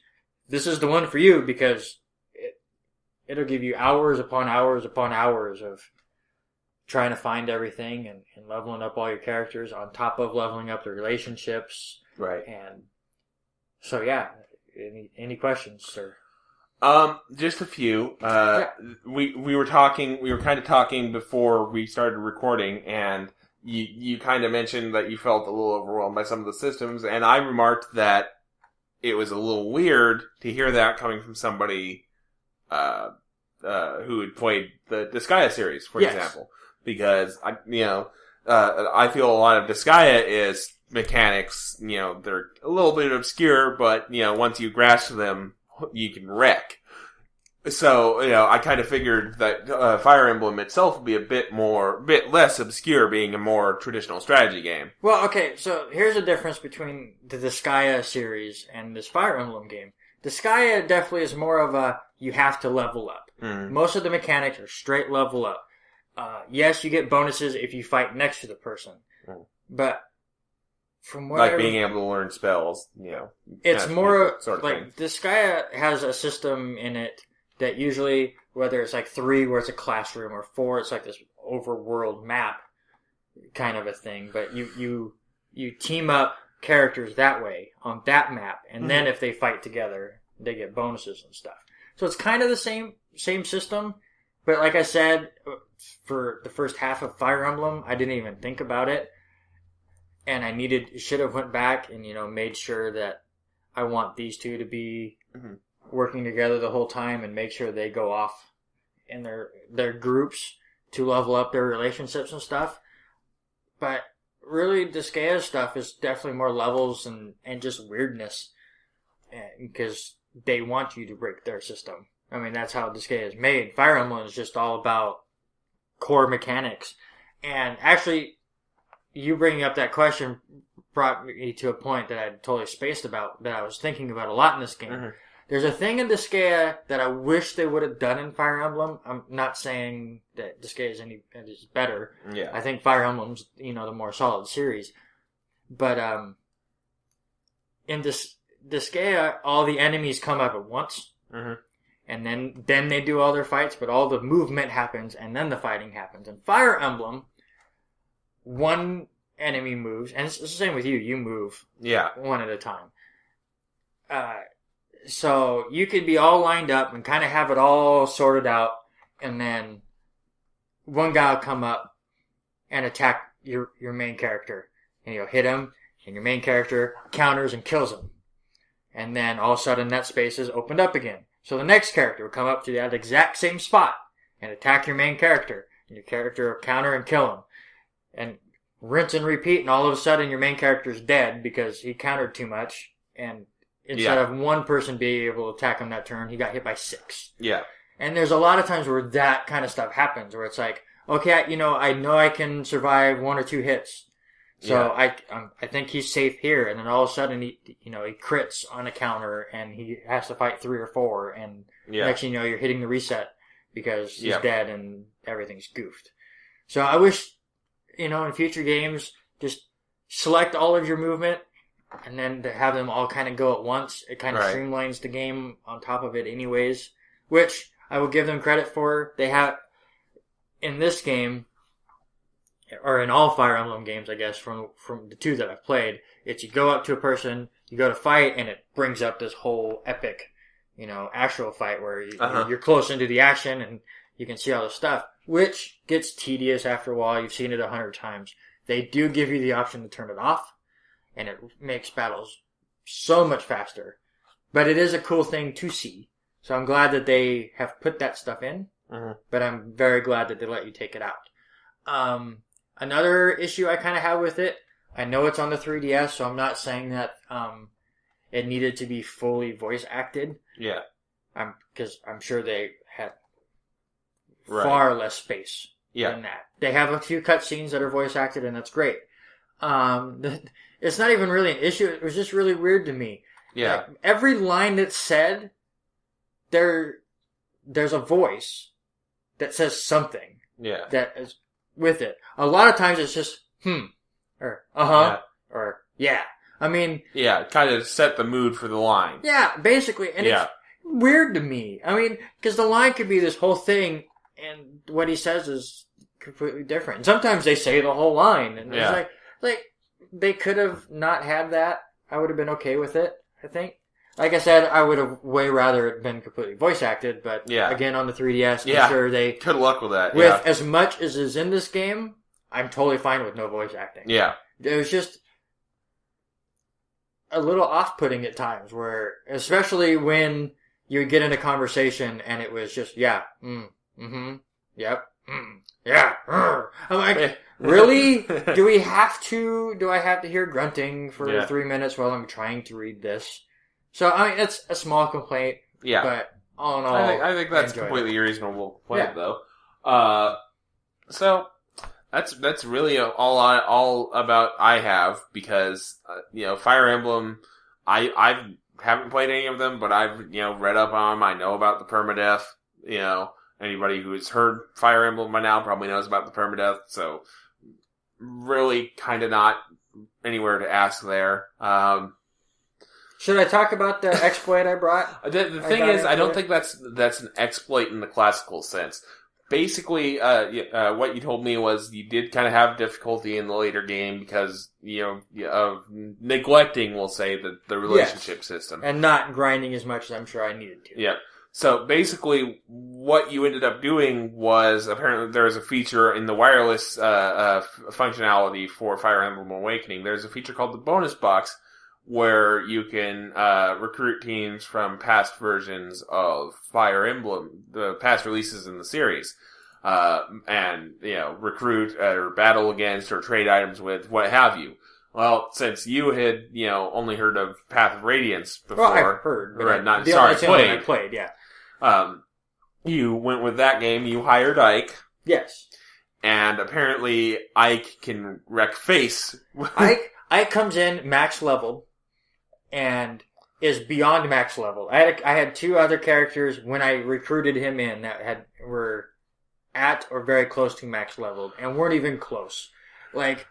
this is the one for you, because it'll give you hours upon hours upon hours of trying to find everything and leveling up all your characters on top of leveling up the relationships. Right. And so, yeah. Any questions, sir? Just a few. We were kind of talking before we started recording, and you kind of mentioned that you felt a little overwhelmed by some of the systems, and I remarked that it was a little weird to hear that coming from somebody who had played the Disgaea series, for example, because I feel a lot of Disgaea is mechanics. They're a little bit obscure, but once you grasp them, you can wreck. So, I kind of figured that Fire Emblem itself would be a bit less obscure, being a more traditional strategy game. Well, okay, so here's the difference between the Disgaea series and this Fire Emblem game. Disgaea definitely is more of a, you have to level up. Most of the mechanics are straight level up. Yes, you get bonuses if you fight next to the person. But from what being able to learn spells, it's more sort of like Disgaea has a system in it that usually, whether it's like 3 where it's a classroom or 4 it's like this overworld map kind of a thing. But you team up characters that way on that map, and then if they fight together, they get bonuses and stuff. So it's kind of the same system. But like I said, for the first half of Fire Emblem, I didn't even think about it. And I should have went back and, made sure that I want these two to be working together the whole time and make sure they go off in their groups to level up their relationships and stuff. But really, Disgaea's stuff is definitely more levels and just weirdness. Because they want you to break their system. I mean, that's how Disgaea is made. Fire Emblem is just all about core mechanics. And actually, you bringing up that question brought me to a point that I totally spaced about, that I was thinking about a lot in this game. There's a thing in Disgaea that I wish they would have done in Fire Emblem. I'm not saying that Disgaea is better. Yeah. I think Fire Emblem's, the more solid series. But in Disgaea, all the enemies come up at once. And then they do all their fights, but all the movement happens, and then the fighting happens. In Fire Emblem, one enemy moves, and it's the same with you. You move one at a time. So you could be all lined up and kind of have it all sorted out, and then one guy will come up and attack your main character. And you'll hit him, and your main character counters and kills him. And then all of a sudden that space is opened up again. So the next character will come up to that exact same spot and attack your main character. And your character will counter and kill him. And rinse and repeat, and all of a sudden your main character's dead because he countered too much. And instead of one person being able to attack him that turn, he got hit by 6. Yeah. And there's a lot of times where that kind of stuff happens, where it's like, okay, I know I can survive 1 or 2 hits. So I think he's safe here, and then all of a sudden he crits on a counter, and he has to fight 3 or 4, and next thing you know, you're hitting the reset because he's dead and everything's goofed. So I wish, in future games, just select all of your movement, and then to have them all kind of go at once. It kind of streamlines the game on top of it anyways, which I will give them credit for. They have, in this game, or in all Fire Emblem games, I guess, from the 2 that I've played, it's you go up to a person, you go to fight, and it brings up this whole epic, actual fight where you're close into the action and you can see all the stuff, which gets tedious after a while. You've seen it 100 times. They do give you the option to turn it off, and it makes battles so much faster. But it is a cool thing to see. So I'm glad that they have put that stuff in, but I'm very glad that they let you take it out. Another issue I kind of have with it, I know it's on the 3DS, so I'm not saying that it needed to be fully voice acted. Yeah. Because I'm sure they had far less space than that. They have a few cutscenes that are voice acted, and that's great. It's not even really an issue. It was just really weird to me. Yeah. Like, every line that's said, there's a voice that says something. Yeah. That is with it. A lot of times it's just, or, or, yeah. I mean... Yeah, kind of set the mood for the line. Yeah, basically. And it's weird to me. I mean, because the line could be this whole thing, and what he says is completely different. And sometimes they say the whole line, and it's like, they could have not had that. I would have been okay with it, I think. Like I said, I would have way rather it been completely voice acted, but again, on the 3DS, I'm sure they... Good luck with that. With as much as is in this game, I'm totally fine with no voice acting. Yeah. It was just a little off-putting at times, where, especially when you would get in a conversation and it was just, yep, I'm like, really? Do I have to hear grunting for 3 minutes while I'm trying to read this? So, I mean, it's a small complaint. Yeah. But all in all, I think that's completely reasonable complaint, though. So that's really all about I have, because Fire Emblem, I've haven't played any of them, but I've, read up on them. I know about the permadeath. Anybody who's heard Fire Emblem by now probably knows about the permadeath, so really kind of not anywhere to ask there. Should I talk about the exploit I brought? The thing is, I don't think that's an exploit in the classical sense. Basically, what you told me was you did kind of have difficulty in the later game because, of neglecting, we'll say, the relationship system. And not grinding as much as I'm sure I needed to. Yeah. So basically, what you ended up doing was, apparently there was a feature in the wireless functionality for Fire Emblem Awakening. There's a feature called the bonus box, where you can recruit teams from past versions of Fire Emblem, the past releases in the series, and recruit or battle against or trade items with, what have you. Well, since you had only heard of Path of Radiance before, well, I've heard, but played, yeah. You went with that game. You hired Ike. Yes. And apparently Ike can wreck face. Ike comes in max leveled and is beyond max level. I had two other characters when I recruited him in that were at or very close to max leveled and weren't even close. Like,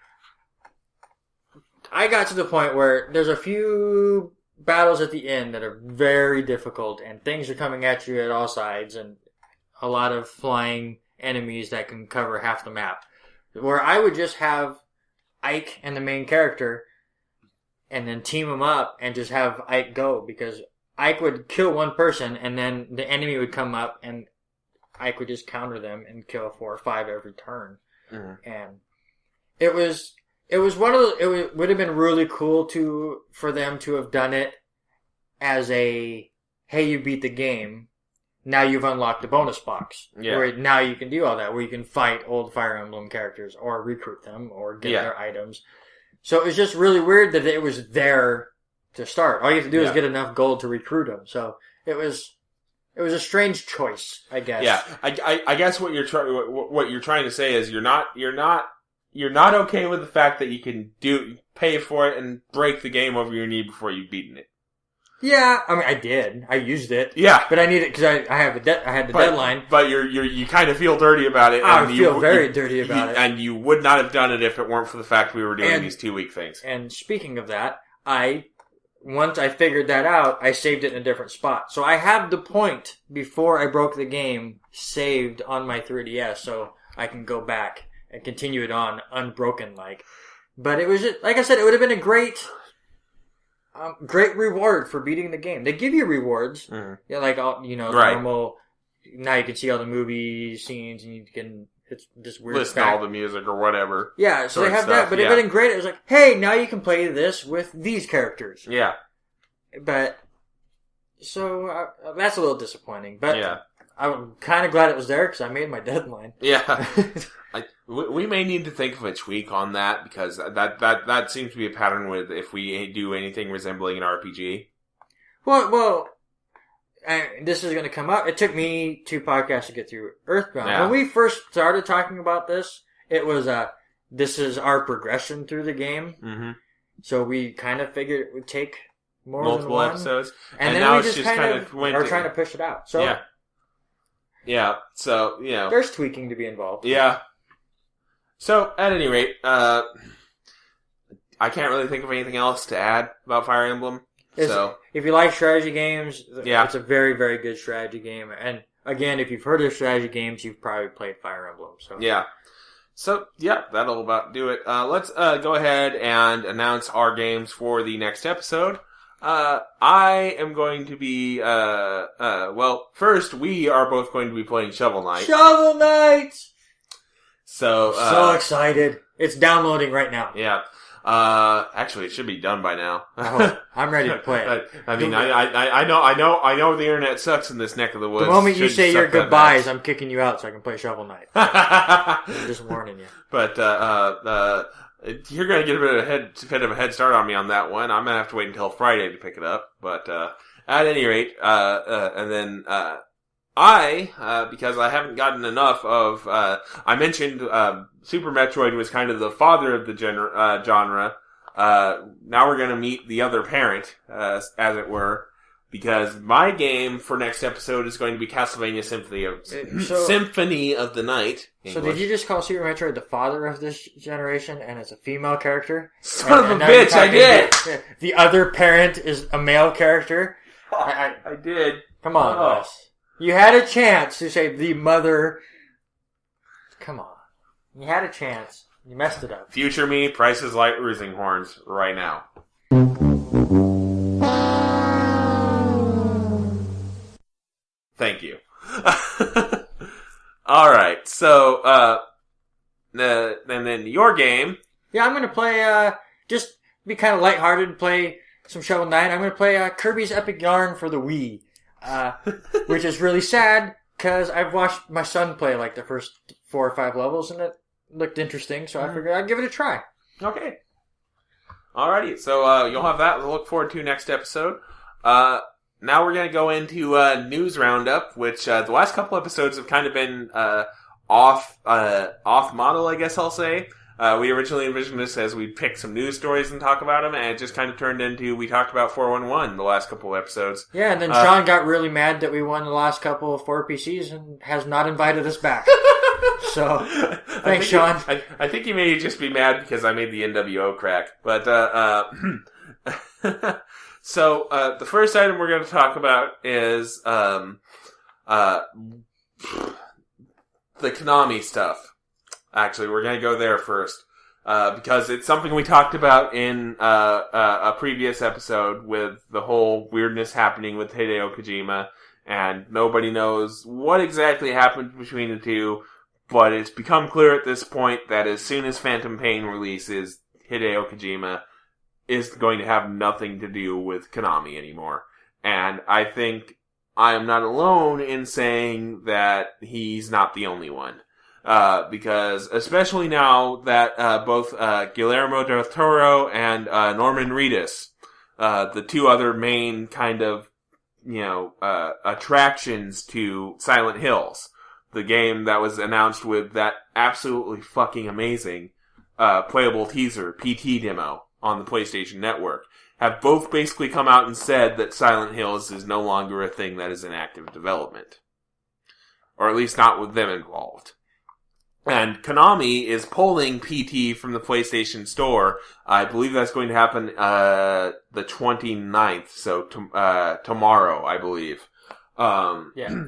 I got to the point where there's a few battles at the end that are very difficult and things are coming at you at all sides and a lot of flying enemies that can cover half the map. Where I would just have Ike and the main character and then team them up and just have Ike go, because Ike would kill one person and then the enemy would come up and Ike would just counter them and kill 4 or 5 every turn. Mm-hmm. And it was one of those, it would have been really cool for them to have done it as a, hey, you beat the game, now you've unlocked the bonus box. Yeah. Where now you can do all that, where you can fight old Fire Emblem characters or recruit them or get their items. So it was just really weird that it was there to start. All you have to do is get enough gold to recruit them. So it was a strange choice, I guess. Yeah, I guess what you're trying to say is you're not okay with the fact that you can pay for it and break the game over your knee before you've beaten it. Yeah, I mean, I did. I used it. Yeah, but I need it because I had the deadline. But you kind of feel dirty about it. I feel very dirty about it, and you would not have done it if it weren't for the fact we were doing these 2-week things. And speaking of that, once I figured that out, I saved it in a different spot. So I have the point before I broke the game saved on my 3DS, so I can go back and continue it on unbroken like. But it was just, like I said, it would have been a great reward for beating the game. They give you rewards, like normal. Now you can see all the movie scenes, and you can it's this weird listen to all the music or whatever. Yeah, so they have that, but it would have been great. It was like, hey, now you can play this with these characters. Yeah, but so that's a little disappointing. But I'm kind of glad it was there because I made my deadline. Yeah. We may need to think of a tweak on that because that seems to be a pattern with if we do anything resembling an RPG. Well, this is going to come up. It took me 2 podcasts to get through Earthbound. Yeah. When we first started talking about this, it was this is our progression through the game. Mm-hmm. So we kind of figured it would take multiple than one episodes, and then we just kind of are trying to push it out. So yeah. So there's tweaking to be involved. Yeah. So, at any rate, I can't really think of anything else to add about Fire Emblem. If you like strategy games, it's a very, very good strategy game. And again, if you've heard of strategy games, you've probably played Fire Emblem. So that'll about do it. Let's go ahead and announce our games for the next episode. I am going to be, first, we are both going to be playing Shovel Knight. Shovel Knight! So excited. It's downloading right now. Yeah. Actually, it should be done by now. I'm ready to play it. I mean, I know the internet sucks in this neck of the woods. The moment you say your goodbyes, I'm kicking you out so I can play Shovel Knight. I'm just warning you. But, you're going to get a bit of a head start on me on that one. I'm going to have to wait until Friday to pick it up. But, at any rate, and then, because I haven't gotten enough of, I mentioned, Super Metroid was kind of the father of the genre. now we're going to meet the other parent, as it were, because my game for next episode is going to be Castlevania Symphony of the Night. English. So did you just call Super Metroid the father of this generation, and it's a female character? Son of a bitch, I did! The other parent is a male character? I did. Come on, Wes. You had a chance to say the mother. Come on. You had a chance. You messed it up. Future me, Price is like Rising Horns right now. Thank you. Alright, so, and then your game. Yeah, I'm gonna play, just be kind of lighthearted and play some Shovel Knight. I'm gonna play, Kirby's Epic Yarn for the Wii. Which is really sad, because I've watched my son play, like, the first 4 or 5 levels, and it looked interesting, so I figured I'd give it a try. Okay. Alrighty, so, you'll have that to look forward to next episode. Now we're going to go into news roundup, which the last couple episodes have kind of been off model, I guess I'll say. We originally envisioned this as we'd pick some news stories and talk about them, and it just kind of turned into we talked about 411 the last couple of episodes. Yeah, and then Sean got really mad that we won the last couple of 4PCs and has not invited us back. So, thanks, Sean. I think you may just be mad because I made the NWO crack. But, so, the first item we're going to talk about is, the Konami stuff. Actually, we're going to go there first. Because it's something we talked about in, a previous episode with the whole weirdness happening with Hideo Kojima. And nobody knows what exactly happened between the two. But it's become clear at this point that as soon as Phantom Pain releases, Hideo Kojima is going to have nothing to do with Konami anymore. And I think I am not alone in saying that he's not the only one. Because especially now that both Guillermo del Toro and Norman Reedus, the two other main kind of, attractions to Silent Hills, the game that was announced with that absolutely fucking amazing playable teaser, PT demo, on the PlayStation Network, have both basically come out and said that Silent Hills is no longer a thing that is in active development. Or at least not with them involved. And Konami is pulling PT from the PlayStation Store. I believe that's going to happen the 29th, so tomorrow, I believe. Yeah.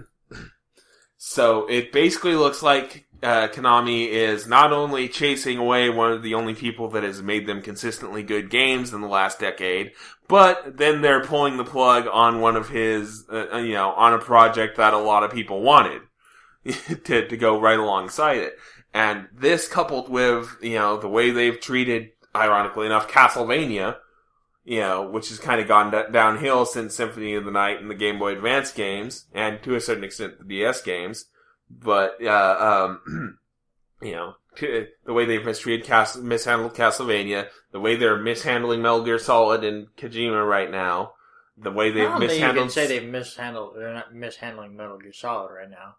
So it basically looks like Konami is not only chasing away one of the only people that has made them consistently good games in the last decade, but then they're pulling the plug on one of his, on a project that a lot of people wanted to go right alongside it. And this coupled with, the way they've treated, ironically enough, Castlevania, which has kind of gone downhill since Symphony of the Night and the Game Boy Advance games, and to a certain extent the DS games. But, the way they've mishandled Castlevania, the way they're mishandling Metal Gear Solid and Kojima right now, the way they've mishandled... I don't think you can say they're not mishandling Metal Gear Solid right now.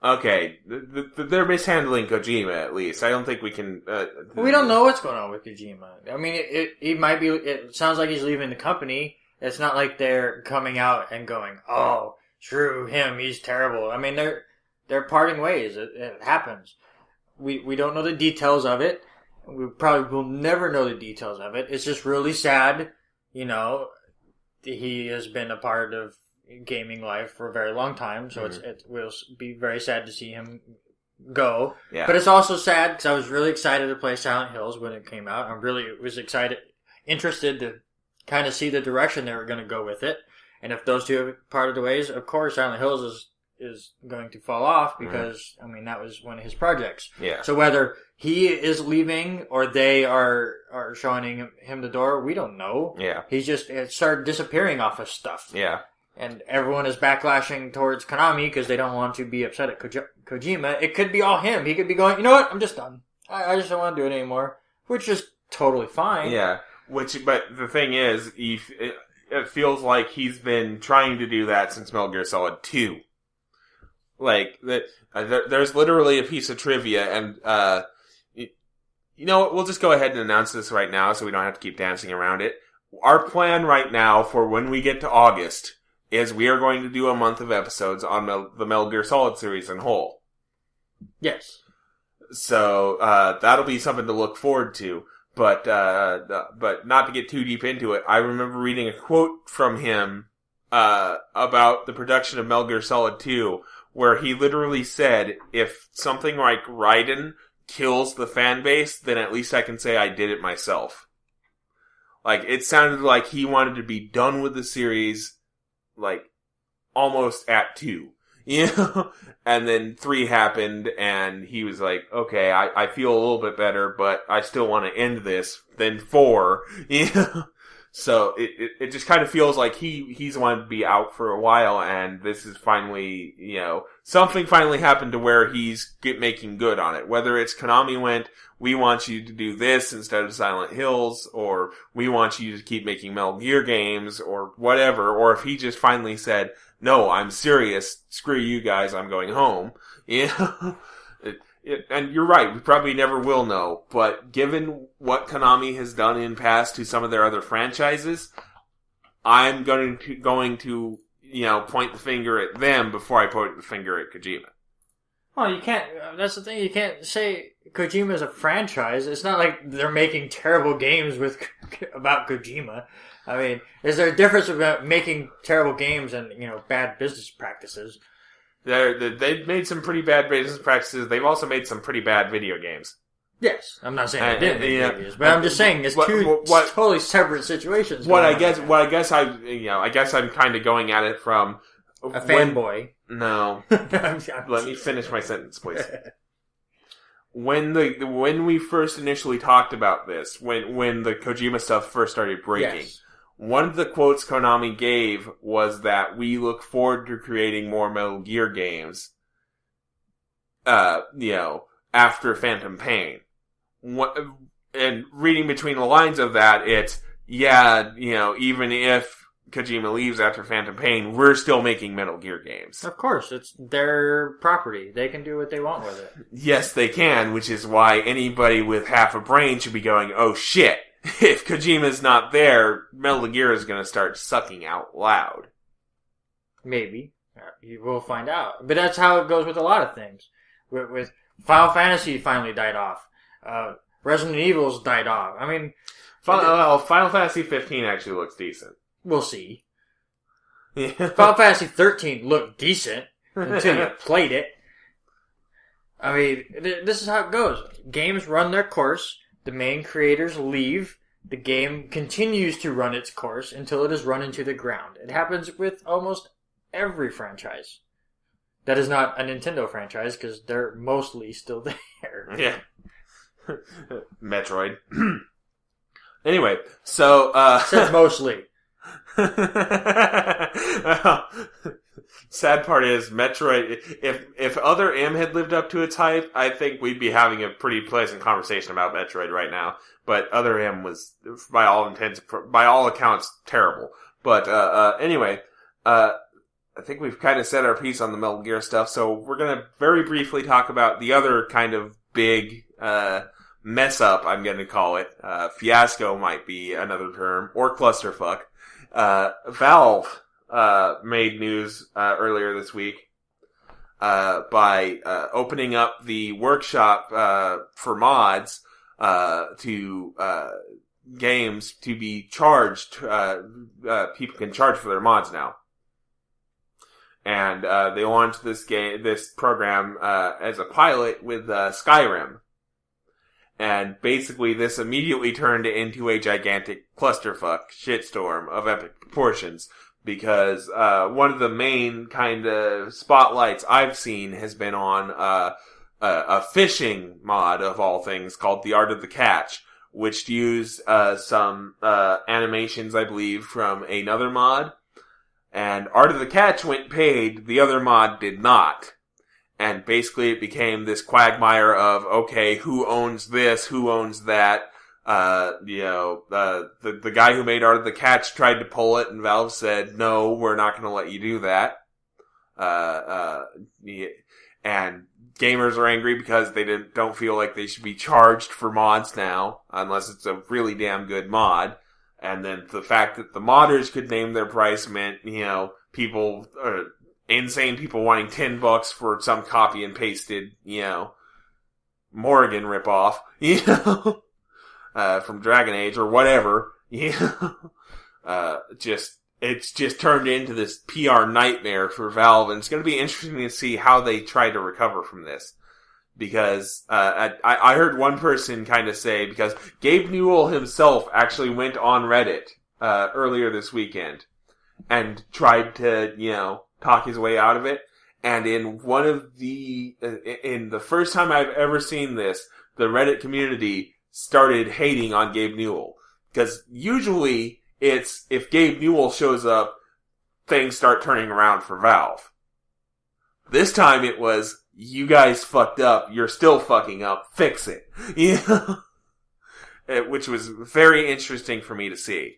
Okay, they're mishandling Kojima, at least. I don't think we can... we don't know what's going on with Kojima. I mean, it might be... It sounds like he's leaving the company. It's not like they're coming out and going, oh, screw him, he's terrible. I mean, they're parting ways. It happens. We don't know the details of it. We probably will never know the details of it. It's just really sad, he has been a part of gaming life for a very long time, so it will be very sad to see him go. Yeah. But it's also sad because I was really excited to play Silent Hills when it came out. I really was interested to kind of see the direction they were going to go with it. And if those two have parted the ways, of course Silent Hills is going to fall off because, that was one of his projects. Yeah. So whether he is leaving or they are showing him the door, we don't know. Yeah. It started disappearing off of stuff. Yeah. And everyone is backlashing towards Konami because they don't want to be upset at Kojima. It could be all him. He could be going, you know what? I'm just done. I just don't want to do it anymore. Which is totally fine. Yeah. But the thing is, it feels like he's been trying to do that since Metal Gear Solid 2. Like, there's literally a piece of trivia, and You know what? We'll just go ahead and announce this right now so we don't have to keep dancing around it. Our plan right now for when we get to August is we are going to do a month of episodes on the Metal Gear Solid series in whole. Yes. So, that'll be something to look forward to. But not to get too deep into it, I remember reading a quote from him, about the production of Metal Gear Solid 2, where he literally said, if something like Raiden kills the fan base, then at least I can say I did it myself. Like, it sounded like he wanted to be done with the series, like, almost at 2. You know? And then 3 happened, and he was like, okay, I feel a little bit better, but I still want to end this. Then 4, you know? So, it just kind of feels like he's wanted to be out for a while, and this is finally, you know, something finally happened to where he's making good on it. Whether it's Konami went, we want you to do this instead of Silent Hills, or we want you to keep making Metal Gear games, or whatever, or if he just finally said, no, I'm serious, screw you guys, I'm going home. You know? And you're right, we probably never will know, but given what Konami has done in past to some of their other franchises, I'm going to, you know, point the finger at them before I point the finger at Kojima. Well, you can't, that's the thing, you can't say Kojima is a franchise. It's not like they're making terrible games about Kojima. I mean, is there a difference about making terrible games and, you know, bad business practices? They've made some pretty bad business practices. They've also made some pretty bad video games. Yes, I'm not saying they didn't make video games, but I'm just saying it's two totally separate situations. I guess I'm kind of going at it from a fanboy. No, let me finish my sentence, please. When we first initially talked about this, when the Kojima stuff first started breaking. Yes. One of the quotes Konami gave was that we look forward to creating more Metal Gear games, you know, after Phantom Pain. And reading between the lines of that, it's, yeah, you know, even if Kojima leaves after Phantom Pain, we're still making Metal Gear games. Of course, it's their property. They can do what they want with it. Yes, they can, which is why anybody with half a brain should be going, oh shit. If Kojima's not there, Metal Gear is going to start sucking out loud. Maybe. We'll find out. But that's how it goes with a lot of things. With Final Fantasy finally died off. Resident Evil's died off. I mean... Final Fantasy 15 actually looks decent. We'll see. Yeah. Final Fantasy 13 looked decent until you played it. I mean, this is how it goes. Games run their course. The main creators leave. The game continues to run its course until it is run into the ground. It happens with almost every franchise. That is not a Nintendo franchise because they're mostly still there. Yeah. Metroid. Anyway, so... Said mostly. Well, sad part is Metroid, if Other M had lived up to its hype, I think we'd be having a pretty pleasant conversation about Metroid right now. But Other M was, by all accounts, terrible. But anyway, I think we've kind of said our piece on the Metal Gear stuff, so we're gonna very briefly talk about the other kind of big mess up, I'm gonna call it. Fiasco might be another term, or clusterfuck. Valve made news earlier this week by opening up the workshop for mods to games to be charged. People can charge for their mods now, and they launched this program as a pilot with Skyrim. And basically, this immediately turned into a gigantic clusterfuck shitstorm of epic proportions. Because one of the main kind of spotlights I've seen has been on a fishing mod of all things called The Art of the Catch, which used some animations, I believe, from another mod. And Art of the Catch went paid, the other mod did not. And basically it became this quagmire of, okay, who owns this, who owns that? The guy who made Art of the Catch tried to pull it, and Valve said, no, we're not going to let you do that. And gamers are angry because they don't feel like they should be charged for mods now, unless it's a really damn good mod. And then the fact that the modders could name their price meant, people, insane people wanting $10 for some copy and pasted, Morrigan ripoff, from Dragon Age or whatever, it's just turned into this PR nightmare for Valve, and it's going to be interesting to see how they try to recover from this. Because I heard one person kind of say, because Gabe Newell himself actually went on Reddit earlier this weekend and tried to, talk his way out of it. And in in the first time I've ever seen this, the Reddit community started hating on Gabe Newell. Because usually it's, if Gabe Newell shows up, things start turning around for Valve. This time it was, you guys fucked up, you're still fucking up, fix it. Which was very interesting for me to see.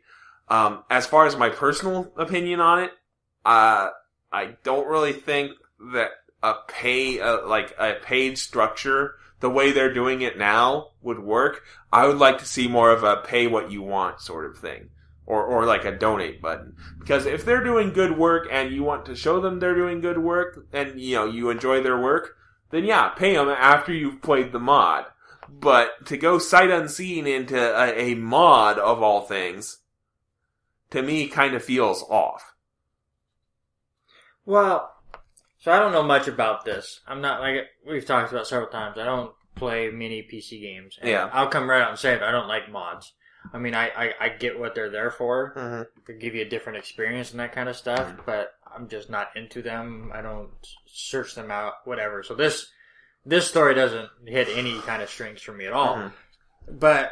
As far as my personal opinion on it, I don't really think that a paid structure, the way they're doing it now, would work. I would like to see more of a pay what you want sort of thing. Or like a donate button. Because if they're doing good work and you want to show them they're doing good work and, you enjoy their work, then yeah, pay them after you've played the mod. But to go sight unseen into a mod of all things, to me kind of feels off. Well, so I don't know much about this. I'm not, like we've talked about several times, I don't play many PC games. And yeah. I'll come right out and say it, I don't like mods. I mean, I get what they're there for, to give you a different experience and that kind of stuff, but I'm just not into them. I don't search them out, whatever. So this story doesn't hit any kind of strings for me at all. But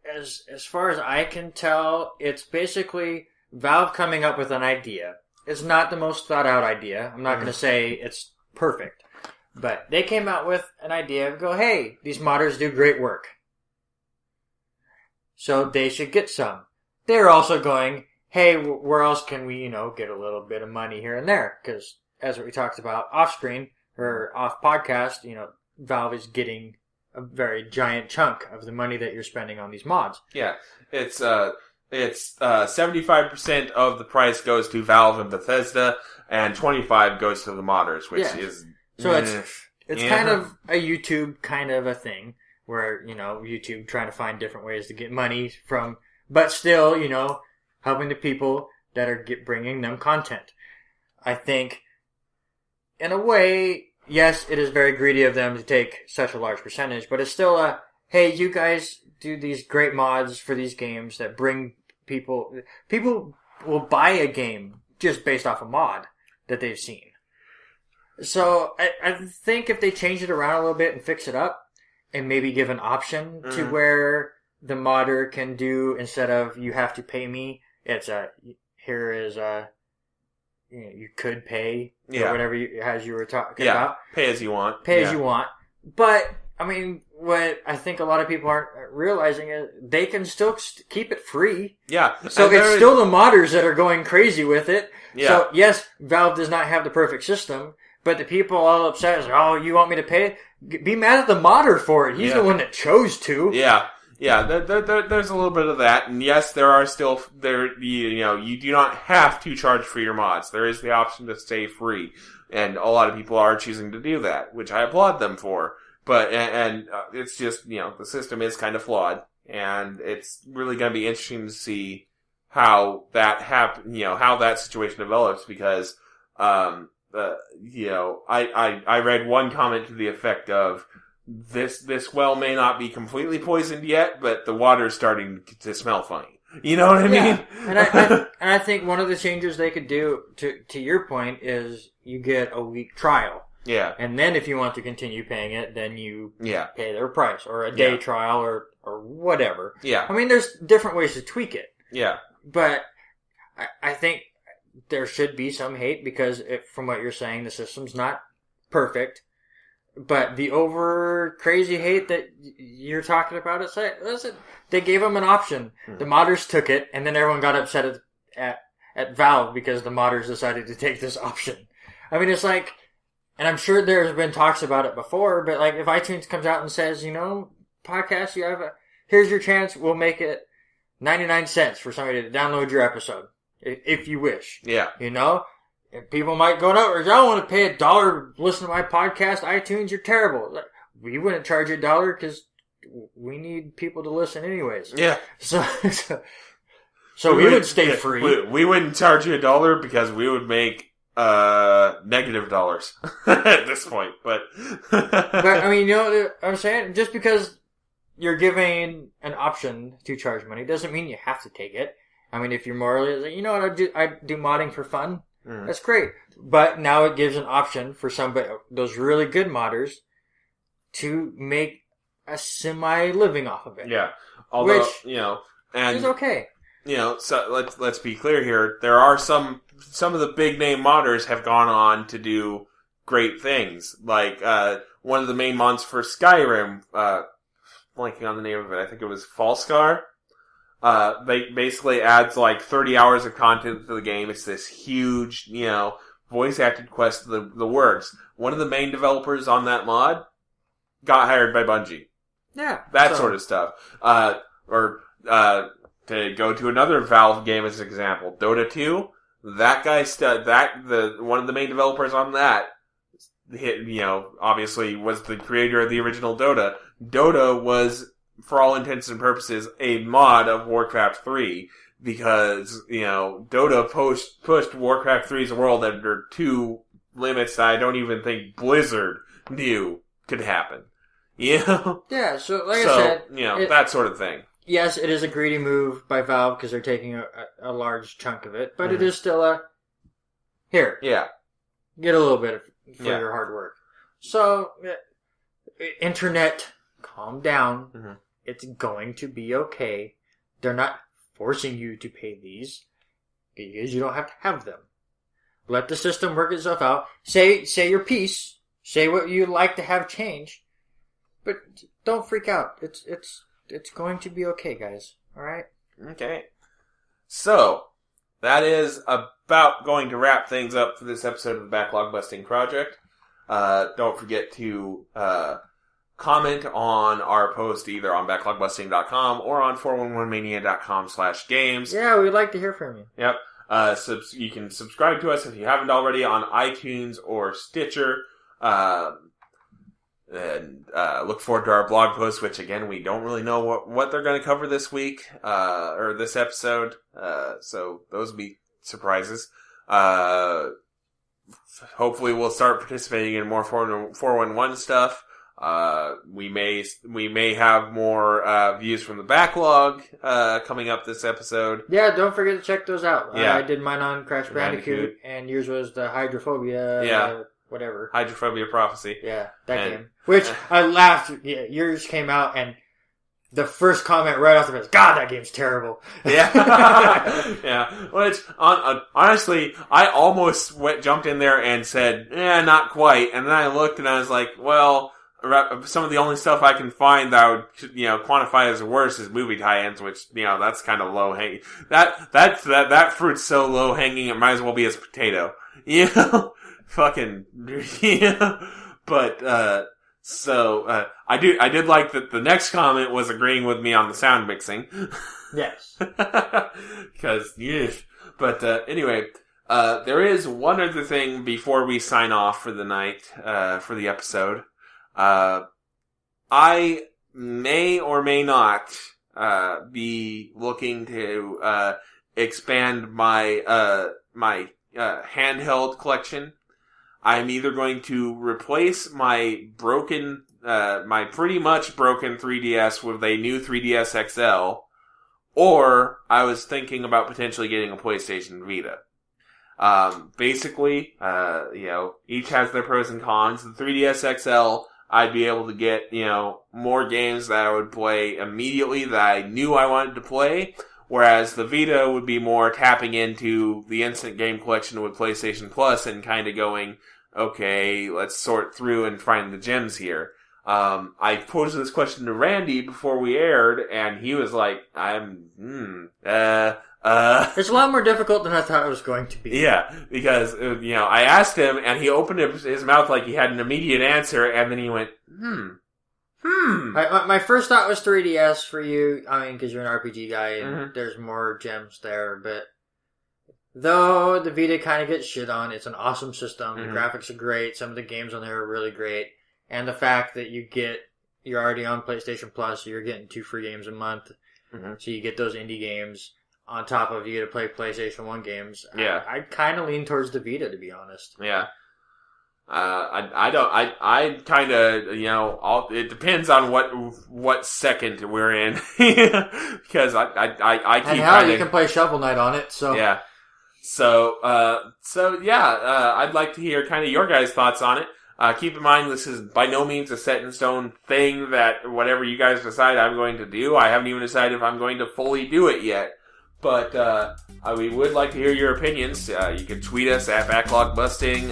as far as I can tell, it's basically Valve coming up with an idea. It's not the most thought out idea. I'm not going to say it's perfect, but they came out with an idea of hey, these modders do great work, so they should get some. They're also going, hey, where else can we, get a little bit of money here and there? Because as we talked about off screen or off podcast, Valve is getting a very giant chunk of the money that you're spending on these mods. Yeah, it's 75% of the price goes to Valve and Bethesda, and 25% goes to the modders, which is so it's kind of a YouTube kind of a thing. Where, YouTube trying to find different ways to get money from, but still, helping the people that are bringing them content. I think, in a way, yes, it is very greedy of them to take such a large percentage, but it's still hey, you guys do these great mods for these games that bring people will buy a game just based off a mod that they've seen. So, I think if they change it around a little bit and fix it up, and maybe give an option to where the modder can do, instead of you have to pay me, it's you could pay or whatever as you were talking about. Pay as you want. Pay as you want. But, I mean, what I think a lot of people aren't realizing is they can still keep it free. Yeah. So it's still the modders that are going crazy with it. Yeah. So, yes, Valve does not have the perfect system, but the people all upset is, you want me to pay? Be mad at the modder for it. He's the one that chose to. Yeah. Yeah, there's a little bit of that, and yes, there are still, you do not have to charge for your mods. There is the option to stay free, and a lot of people are choosing to do that, which I applaud them for. But, it's just, the system is kind of flawed, and it's really going to be interesting to see how that how that situation develops, because, I read one comment to the effect of, this well may not be completely poisoned yet, but the water's starting to smell funny. You know what I mean? And I think one of the changes they could do, to your point, is you get a week trial. Yeah. And then if you want to continue paying it, then you pay their price, or a day trial, or whatever. Yeah. I mean, there's different ways to tweak it. Yeah. But I think there should be some hate, because from what you're saying, the system's not perfect. But the over crazy hate that you're talking about, listen, they gave them an option. The modders took it, and then everyone got upset at Valve because the modders decided to take this option. I mean, it's like, And I'm sure there's been talks about it before, but like if iTunes comes out and says, podcast, here's your chance, we'll make it 99 cents for somebody to download your episode, if you wish. Yeah. And people might go, no, I don't want to pay $1 to listen to my podcast, iTunes, you're terrible. Like, we wouldn't charge $1 because we need people to listen anyways. Yeah. So we would stay free. We wouldn't charge you $1 because we would make negative dollars at this point, but I mean, you know what I'm saying? Just because you're giving an option to charge money doesn't mean you have to take it. I mean, if you're morally, like, you know what, I do modding for fun. That's great. But now it gives an option for somebody, those really good modders, to make a semi-living off of it. Yeah. Although, which and is okay. So let's be clear here. There are some of the big name modders have gone on to do great things. Like one of the main mods for Skyrim, blanking on the name of it. I think it was Falscar. They basically adds like 30 hours of content to the game. It's this huge, voice acted quest of the works. One of the main developers on that mod got hired by Bungie. Yeah. That sort of stuff. To go to another Valve game as an example, Dota 2, that guy one of the main developers on that, obviously was the creator of the original Dota. Dota was, for all intents and purposes, a mod of Warcraft 3 because, Dota pushed Warcraft 3's world under two limits that I don't even think Blizzard knew could happen. Yeah, so I said, that sort of thing. Yes, it is a greedy move by Valve because they're taking a large chunk of it, but it is still here. Yeah. Get a little bit for your hard work. So, internet, calm down. Mm-hmm. It's going to be okay. They're not forcing you to pay these because you don't have to have them. Let the system work itself out. Say your piece. Say what you'd like to have change. But don't freak out. It's going to be okay, guys. Alright? Okay. So, that is about going to wrap things up for this episode of the Backlog Busting Project. Don't forget to comment on our post either on backlogbusting.com or on 411mania.com/games. Yeah, we'd like to hear from you. Yep. You can subscribe to us if you haven't already on iTunes or Stitcher. And look forward to our blog posts, which again we don't really know what they're going to cover this week or this episode. So those will be surprises. Hopefully, we'll start participating in more 411 stuff. We may have more views from the backlog coming up this episode. Yeah, don't forget to check those out. Yeah. I did mine on Crash Bandicoot, and yours was the Hydrophobia. Whatever. Hydrophobia Prophecy. Yeah, that game. Which I laughed. Yeah, yours came out, and the first comment right off the bat is, God, that game's terrible. Yeah. Yeah. Which, honestly, I almost jumped in there and said, not quite. And then I looked and I was like, well, some of the only stuff I can find that would, quantify as worse is movie tie-ins, which, that's kind of low hanging. That fruit's so low hanging, it might as well be as potato. Fucking, yeah. But, I did like that the next comment was agreeing with me on the sound mixing. Yes. Because, yeah. But, anyway, there is one other thing before we sign off for the night, for the episode. I may or may not, be looking to, expand my, handheld collection. I'm either going to replace my my pretty much broken 3DS with a new 3DS XL, or I was thinking about potentially getting a PlayStation Vita. Basically, each has their pros and cons. The 3DS XL, I'd be able to get, more games that I would play immediately that I knew I wanted to play. Whereas the Vita would be more tapping into the instant game collection with PlayStation Plus and kind of going, okay, let's sort through and find the gems here. I posed this question to Randy before we aired, and he was like, I It's a lot more difficult than I thought it was going to be. Yeah, because, I asked him, and he opened his mouth like he had an immediate answer, and then he went, My first thought was 3DS for you, because you're an RPG guy, and there's more gems there, but though the Vita kind of gets shit on, it's an awesome system, the graphics are great, some of the games on there are really great, and the fact that you're already on PlayStation Plus, so you're getting 2 free games a month, so you get those indie games, on top of you get to play PlayStation 1 games. Yeah. I kind of lean towards the Vita, to be honest. Yeah. I kind of, it depends on what second we're in. Because I keep and hell, you can play Shovel Knight on it, so. Yeah. So I'd like to hear kind of your guys' thoughts on it. Keep in mind, this is by no means a set in stone thing that whatever you guys decide I'm going to do, I haven't even decided if I'm going to fully do it yet. But we would like to hear your opinions. You can tweet us at Backlog Busting,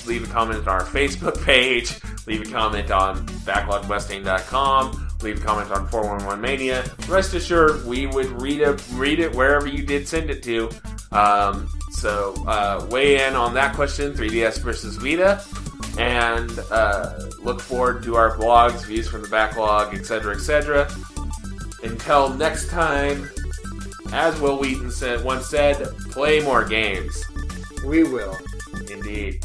leave a comment on our Facebook page, leave a comment on backlogbusting.com, leave a comment on 411 Mania. Rest assured, we would read it wherever you did send it to. So weigh in on that question, 3DS versus Vita, and look forward to our blogs, views from the backlog, etc., etc. Until next time, as Will Wheaton once said, play more games. We will. Indeed.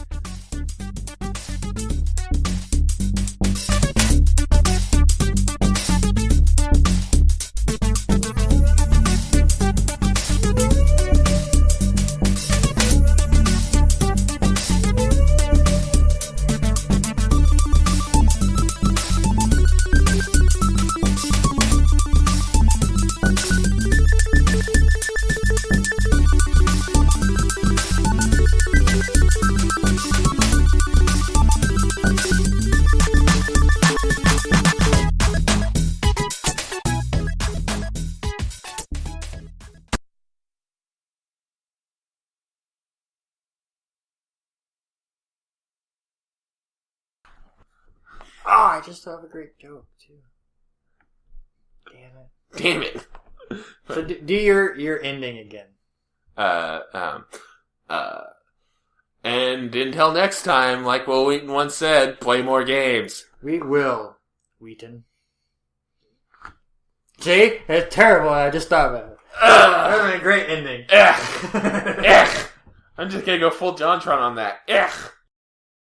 I just have a great joke, too. Damn it. So do your ending again. And until next time, like Will Wheaton once said, play more games. We will, Wheaton. See? It's terrible. I just thought about it. That would be a great ending. I'm just gonna go full JonTron on that.